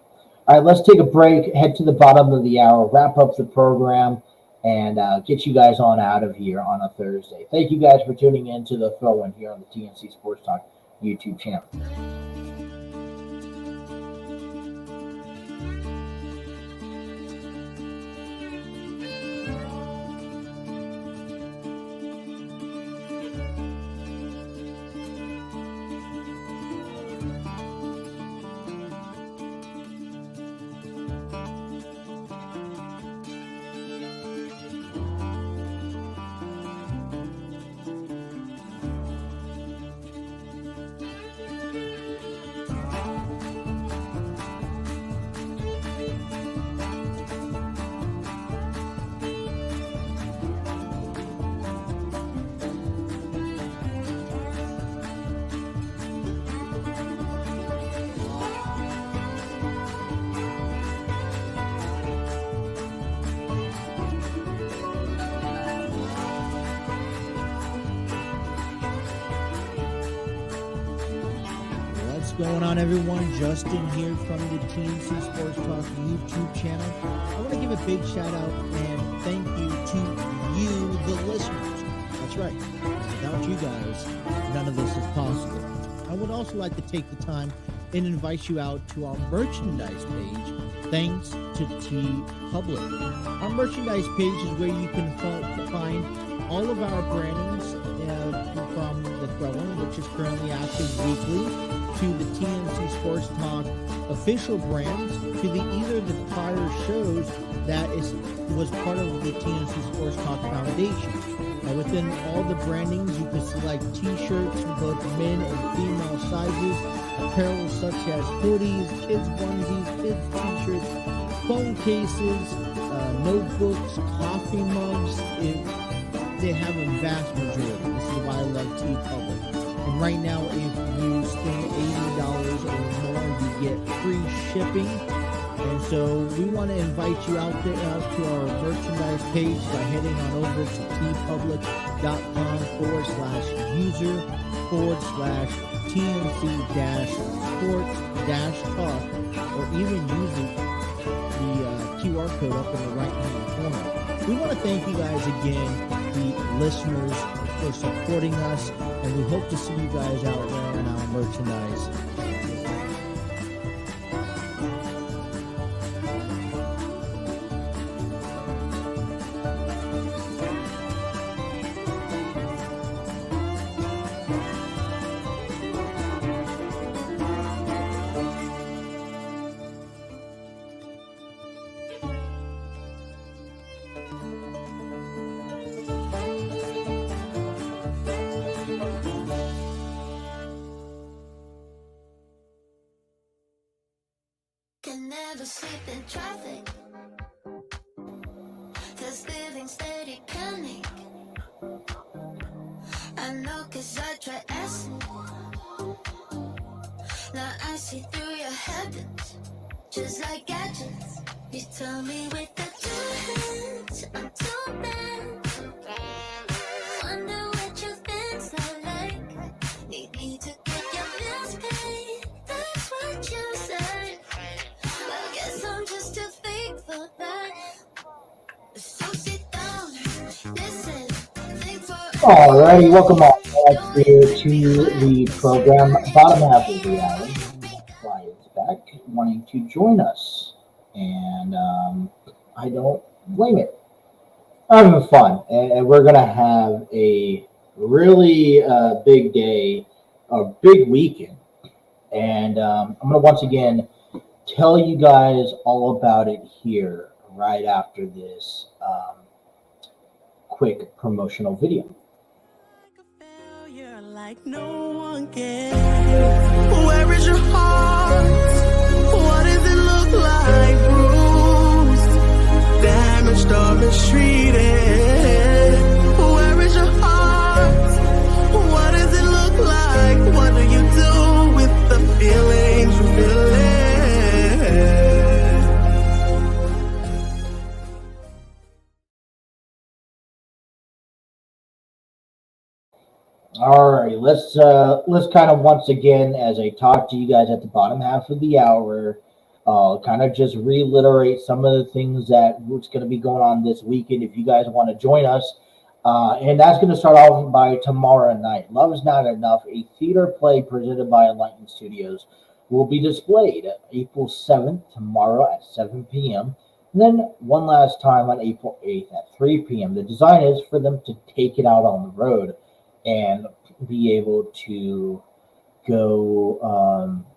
All right, let's take a break, head to the bottom of the hour, wrap up the program, and get you guys on out of here on a Thursday. Thank you guys for tuning in to the throw-in here on the TNC Sports Talk YouTube channel. Going on, everyone? Justin here from the TNC Sports Talk YouTube channel. I want to give a big shout out and thank you to you, the listeners. That's right. Without you guys, none of this is possible. I would also like to take the time and invite you out to our merchandise page, thanks to T Public. Our merchandise page is where you can find all of our brandings from the throw-in, which is currently active weekly, to the TNC Sports Talk official brands, to either the prior shows that was part of the TNC Sports Talk Foundation. Now, within all the brandings, you can select T-shirts in both men and female sizes, apparel such as hoodies, kids onesies, kids T-shirts, phone cases, notebooks, coffee mugs. They have a vast majority. This is why I love T Public. And right now, if you spend $80 or more, you get free shipping. And so we want to invite you out to our merchandise page by heading on over to tpublic.com/user/TNC-sport-talk, or even using the QR code up in the right-hand corner. We want to thank you guys again the listeners for supporting us, and we hope to see you guys out wearing our merchandise. Can never sleep in traffic, 'cause living steady panic. I know 'cause I try acid. Now I see through your habits, just like gadgets. You tell me with the two hands, I'm too bad. Wonder what your things are like. Need me to get your bills paid, that's what you said. I guess I'm just too fake for that. So sit down, listen, think for Alrighty, welcome all back here to the program. Bottom half of the hour. Wyatt's back, wanting to join us, and I don't blame it. I'm having fun, and we're gonna have a really big day, a big weekend, and I'm gonna once again tell you guys all about it here right after this quick promotional video. Failure like no one can. Where is your heart? What does it look like? Bruised, damaged, or mistreated. Where is your heart? What does it look like? What do you do with the feelings you feel? All right, let's kind of once again, as I talk to you guys at the bottom half of the hour, kind of just reiterate some of the things that what's going to be going on this weekend. If you guys want to join us, and that's going to start off by tomorrow night. Love is Not Enough, a theater play presented by Enlightened Studios, will be displayed April 7th, tomorrow at 7 p.m. And then one last time on April 8th at 3 p.m. The design is for them to take it out on the road and be able to go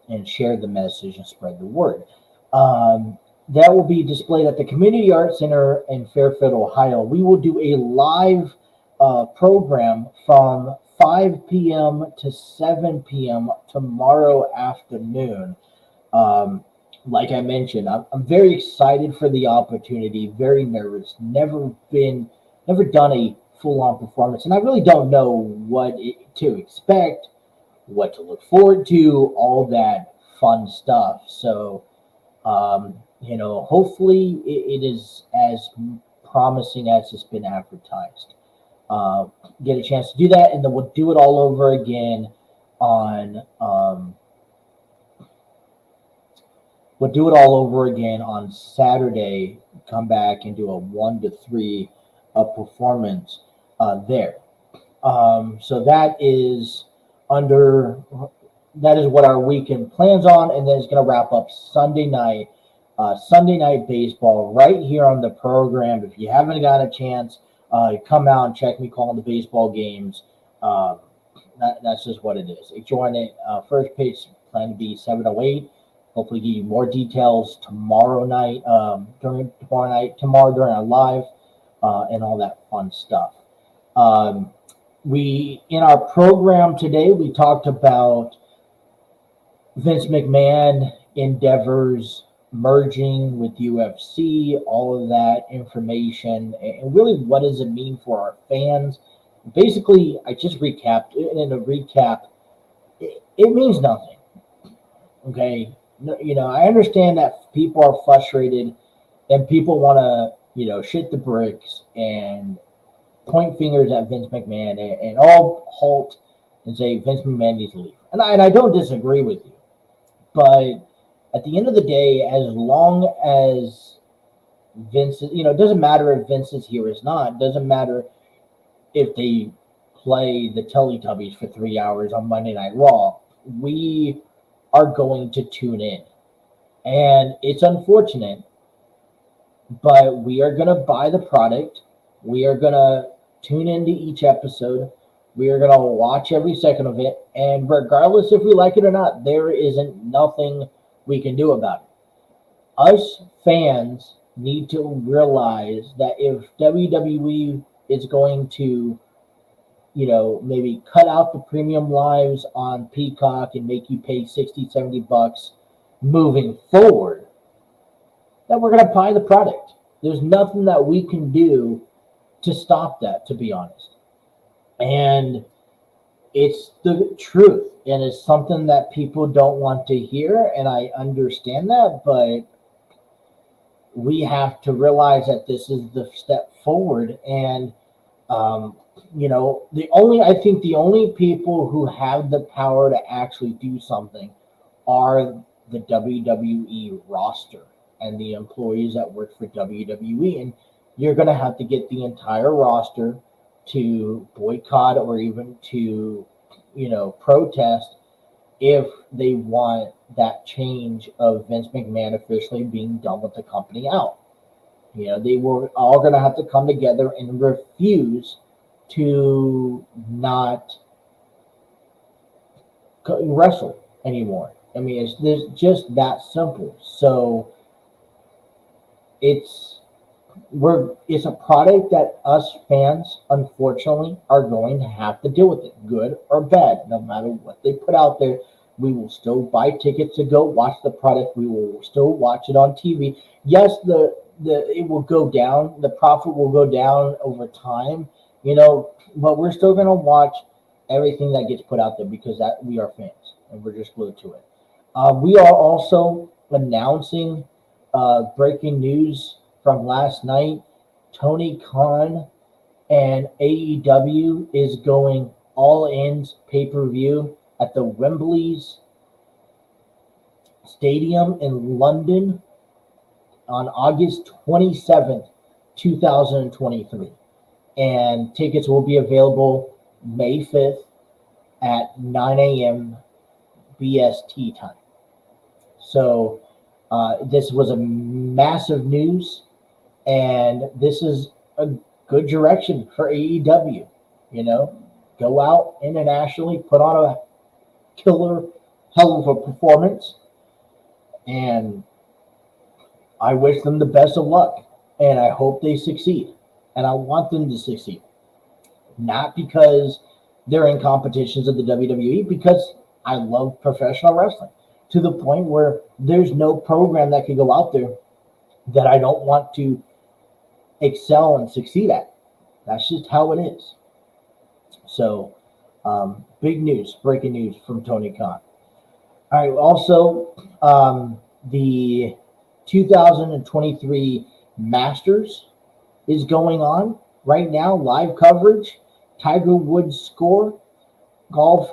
and share the message and spread the word. That will be displayed at the Community Arts Center in Fairfield, Ohio. We will do a live program from 5 p.m. to 7 p.m. tomorrow afternoon. Like I mentioned, I'm very excited for the opportunity, very nervous, never done a full-on performance, and I really don't know what to expect, what to look forward to, all that fun stuff. So, hopefully it is as promising as it's been advertised. Get a chance to do that, and then we'll do it all over again on Saturday. Come back and do a 1 to 3 performance there. So that is what our weekend plans on, and then it's going to wrap up Sunday night baseball right here on the program. If you haven't got a chance, come out and check me calling the baseball games. That's just what it is. Join it. First pitch plan to be 7:08. Hopefully, give you more details tomorrow during our live and all that fun stuff. In our program today, we talked about Vince McMahon endeavors merging with UFC, all of that information, and really what does it mean for our fans. Basically, I just recapped, and in a recap, it means nothing. Okay, I understand that people are frustrated and people want to, shit the bricks and point fingers at Vince McMahon and all halt and say Vince McMahon needs to leave. And I don't disagree with you. But at the end of the day, as long as Vince, it doesn't matter if Vince is here or not. It doesn't matter if they play the Teletubbies for 3 hours on Monday Night Raw, we are going to tune in. And it's unfortunate, but we are going to buy the product. We are going to tune into each episode. We are going to watch every second of it. And regardless if we like it or not, there isn't nothing we can do about it. Us fans need to realize that if WWE is going to, maybe cut out the premium lives on Peacock and make you pay 60, $70 moving forward, that we're going to buy the product. There's nothing that we can do to stop that, to be honest. And it's the truth. And it's something that people don't want to hear. And I understand that, but we have to realize that this is the step forward. And, the only people who have the power to actually do something are the WWE roster and the employees that work for WWE. And you're going to have to get the entire roster to boycott or even to, protest if they want that change of Vince McMahon officially being done with the company out. They were all going to have to come together and refuse to not wrestle anymore. I mean, it's just that simple. So it's a product that us fans, unfortunately, are going to have to deal with it, good or bad. No matter what they put out there, we will still buy tickets to go watch the product. We will still watch it on TV. Yes, it will go down. The profit will go down over time, but we're still going to watch everything that gets put out there because that we are fans and we're just glued to it. We are also announcing breaking news from last night. Tony Kahn and AEW is going all-in pay-per-view at the Wembley's Stadium in London on August 27th, 2023. And tickets will be available May 5th at 9 a.m. BST time. So this was a massive news, and this is a good direction for AEW. Go out internationally, put on a killer hell of a performance, and I wish them the best of luck, and I hope they succeed, and I want them to succeed. Not because they're in competitions of the WWE, because I love professional wrestling to the point where there's no program that could go out there that I don't want to excel and succeed at. That's just how it is. So, big news, breaking news from Tony Khan. All right, also, the 2023 Masters is going on right now, live coverage. Tiger Woods golf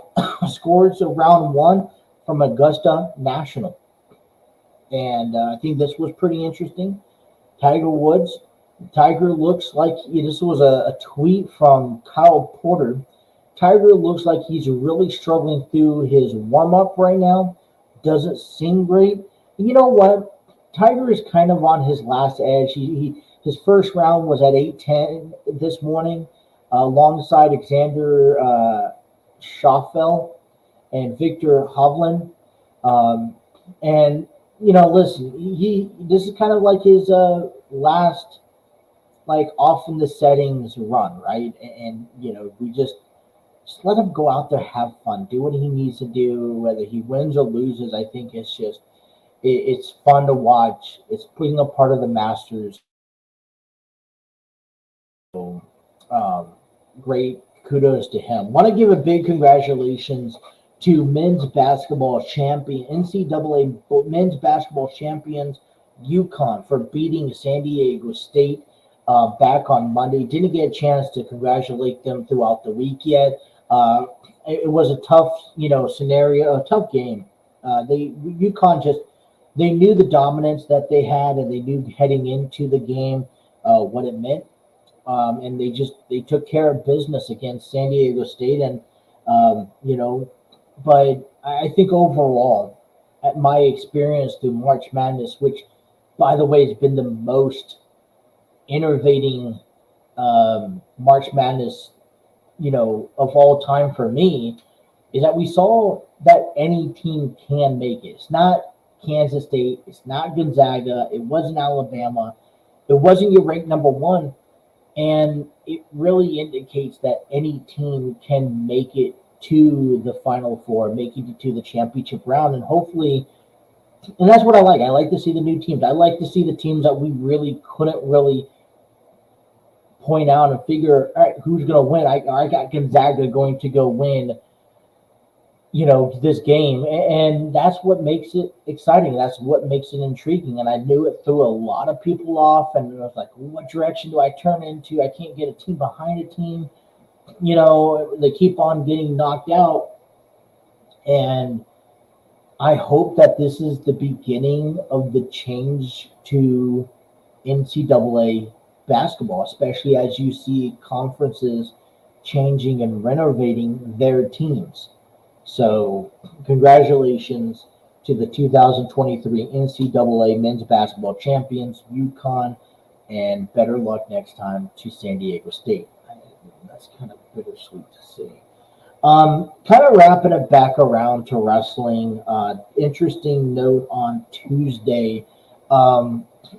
scores a round one from Augusta National. And I think this was pretty interesting. Tiger looks like, this was a tweet from Kyle Porter. Tiger looks like he's really struggling through his warm-up right now. Doesn't seem great. And you know what? Tiger is kind of on his last edge. His first round was at 8-10 this morning, alongside Alexander Schauffele and Victor Hovland. And, listen, this is kind of like his last, off in the settings run, right? And we just let him go out there, have fun, do what he needs to do, whether he wins or loses. I think it's fun to watch. It's being a part of the Masters. So, great kudos to him. Want to give a big congratulations to men's basketball champion, NCAA men's basketball champions, UConn, for beating San Diego State back on Monday. Didn't get a chance to congratulate them throughout the week yet. It was a tough, scenario, a tough game. UConn they knew the dominance that they had, and they knew heading into the game what it meant. and they took care of business against San Diego State, and but I think overall, at my experience through March Madness, which by the way has been the most innovating March Madness, of all time for me, is that we saw that any team can make it. It's not Kansas State, it's not Gonzaga, it wasn't Alabama, it wasn't your ranked number one, and it really indicates that any team can make it to the Final Four, make it to the championship round, and hopefully, and that's what I like. I like to see the new teams. I like to see the teams that we really couldn't really point out and figure, all right, who's going to win? I got Gonzaga going to go win, this game. And that's what makes it exciting. That's what makes it intriguing. And I knew it threw a lot of people off. And I was like, what direction do I turn into? I can't get a team behind a team. They keep on getting knocked out. And I hope that this is the beginning of the change to NCAA basketball, especially as you see conferences changing and renovating their teams. So congratulations to the 2023 NCAA men's basketball champions, UConn, and better luck next time to San Diego State. That's kind of bittersweet to see. Kind of wrapping it back around to wrestling. Interesting note on Tuesday.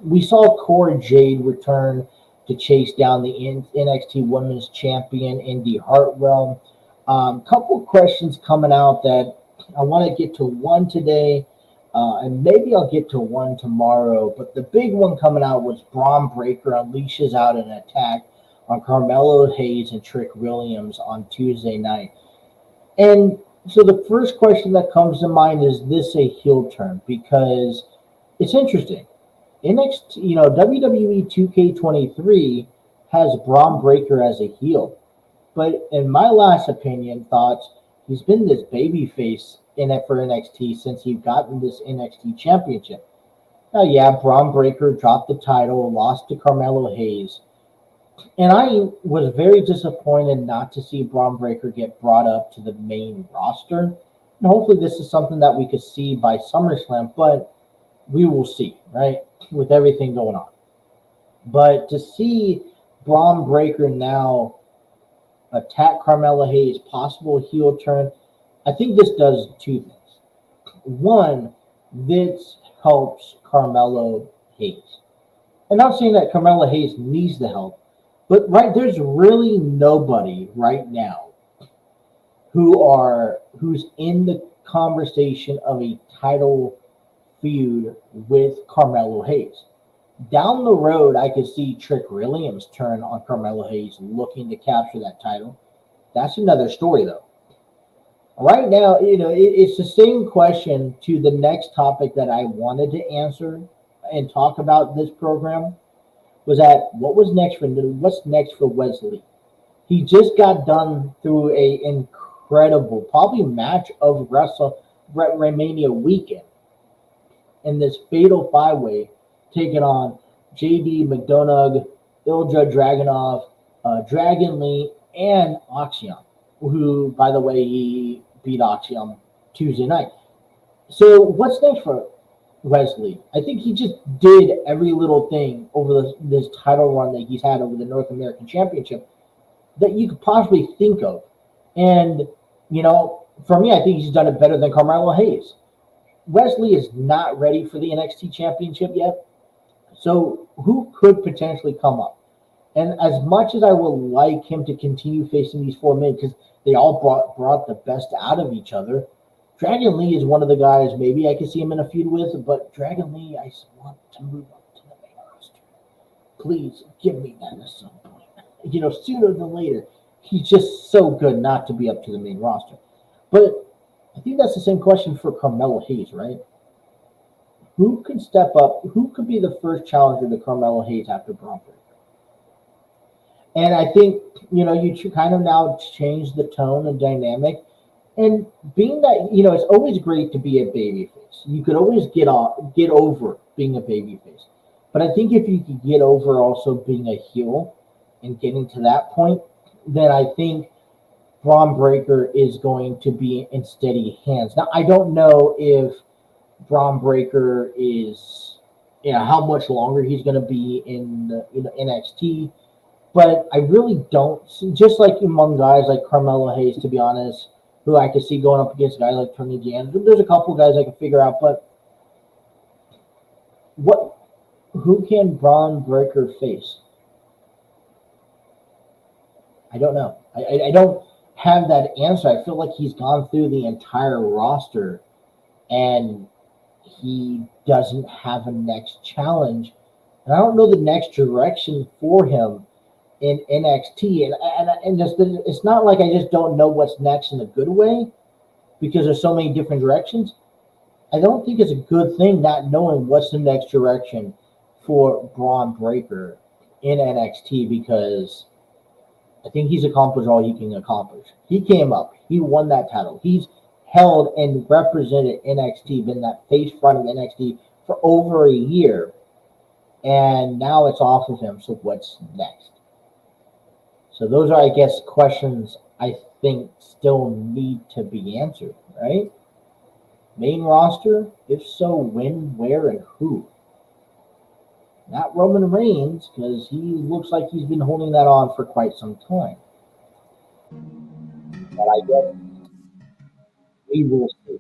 We saw Cora Jade return to chase down the NXT Women's Champion, Indy Hartwell. Couple questions coming out that I want to get to one today, and maybe I'll get to one tomorrow. But the big one coming out was Braun Breaker unleashes out an attack on Carmelo Hayes and Trick Williams on Tuesday night. And so the first question that comes to mind is this a heel turn? Because it's interesting. WWE 2K23 has Braun Breaker as a heel. But in my last thoughts, he's been this baby face for NXT since he gotten this NXT championship. Now, yeah, Braun Breaker dropped the title, lost to Carmelo Hayes. And I was very disappointed not to see Braun Breaker get brought up to the main roster. And hopefully this is something that we could see by SummerSlam, but we will see, right, with everything going on. But to see Braun Breaker now attack Carmelo Hayes, possible heel turn, I think this does two things. One, this helps Carmelo Hayes. I'm not saying that Carmelo Hayes needs the help, but there's really nobody right now who's in the conversation of a title feud with Carmelo Hayes. Down the road, I could see Trick Williams turn on Carmelo Hayes looking to capture that title. That's another story, though. Right now, it's the same question to the next topic that I wanted to answer and talk about this program, was that what's next for Wesley? He just got done through a incredible, probably match of WrestleMania weekend in this fatal five-way, taking on JD McDonough, Ilja Dragunov, Dragon Lee, and Axiom, who, by the way, he beat Axiom Tuesday night. So what's next for Wesley? I think he just did every little thing over this title run that he's had over the North American Championship that you could possibly think of. And, for me, I think he's done it better than Carmelo Hayes. Wesley is not ready for the NXT Championship yet. So who could potentially come up? And as much as I would like him to continue facing these four men, because they all brought the best out of each other, Dragon Lee is one of the guys maybe I could see him in a feud with, but Dragon Lee, I want to move up to the main roster. Please give me that at some point. Sooner than later. He's just so good not to be up to the main roster. But I think that's the same question for Carmelo Hayes, right? Who could step up? Who could be the first challenger to Carmelo Hayes after Braun Breaker? And I think, you kind of now change the tone and dynamic. And being that, it's always great to be a babyface. You could always get over being a babyface. But I think if you could get over also being a heel and getting to that point, then I think Braun Breaker is going to be in steady hands. Now, I don't know if Braun Breaker is, how much longer he's going to be in NXT, but I really don't see, just like among guys like Carmelo Hayes, to be honest, who I could see going up against a guy like Tony D'Angelo. There's a couple guys I can figure out, but who can Braun Breaker face? I don't know. I don't have that answer. I feel like he's gone through the entire roster and he doesn't have a next challenge. And I don't know the next direction for him in NXT. And just, it's not like I just don't know what's next in a good way because there's so many different directions. I don't think it's a good thing not knowing what's the next direction for Braun Breaker in NXT because I think he's accomplished all he can accomplish. He came up. He won that title. He's held and represented NXT, been that face front of NXT for over a year. And now it's off of him. So what's next? So those are, I guess, questions I think still need to be answered, right? Main roster? If so, when, where, and who? Not Roman Reigns, because he looks like he's been holding that on for quite some time. But I guess we will see.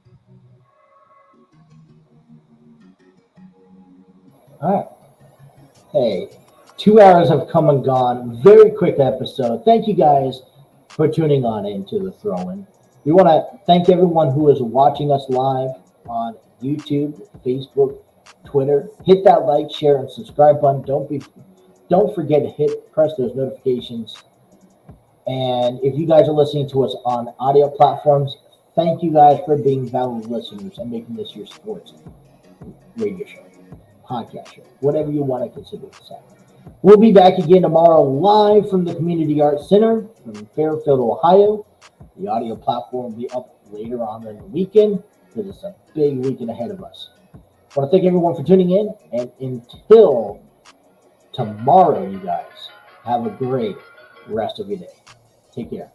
All right. Hey, 2 hours have come and gone. Very quick episode. Thank you guys for tuning on into the Throw-In. We want to thank everyone who is watching us live on YouTube, Facebook, Twitter. Hit that like, share, and subscribe button. Don't forget to press those notifications. And if you guys are listening to us on audio platforms, thank you guys for being valuable listeners and making this your sports radio show, podcast show, whatever you want to consider this at. We'll be back again tomorrow live from the Community Arts Center from Fairfield, Ohio. The audio platform will be up later on in the weekend because it's a big weekend ahead of us. I want to thank everyone for tuning in, and until tomorrow, you guys, have a great rest of your day. Take care.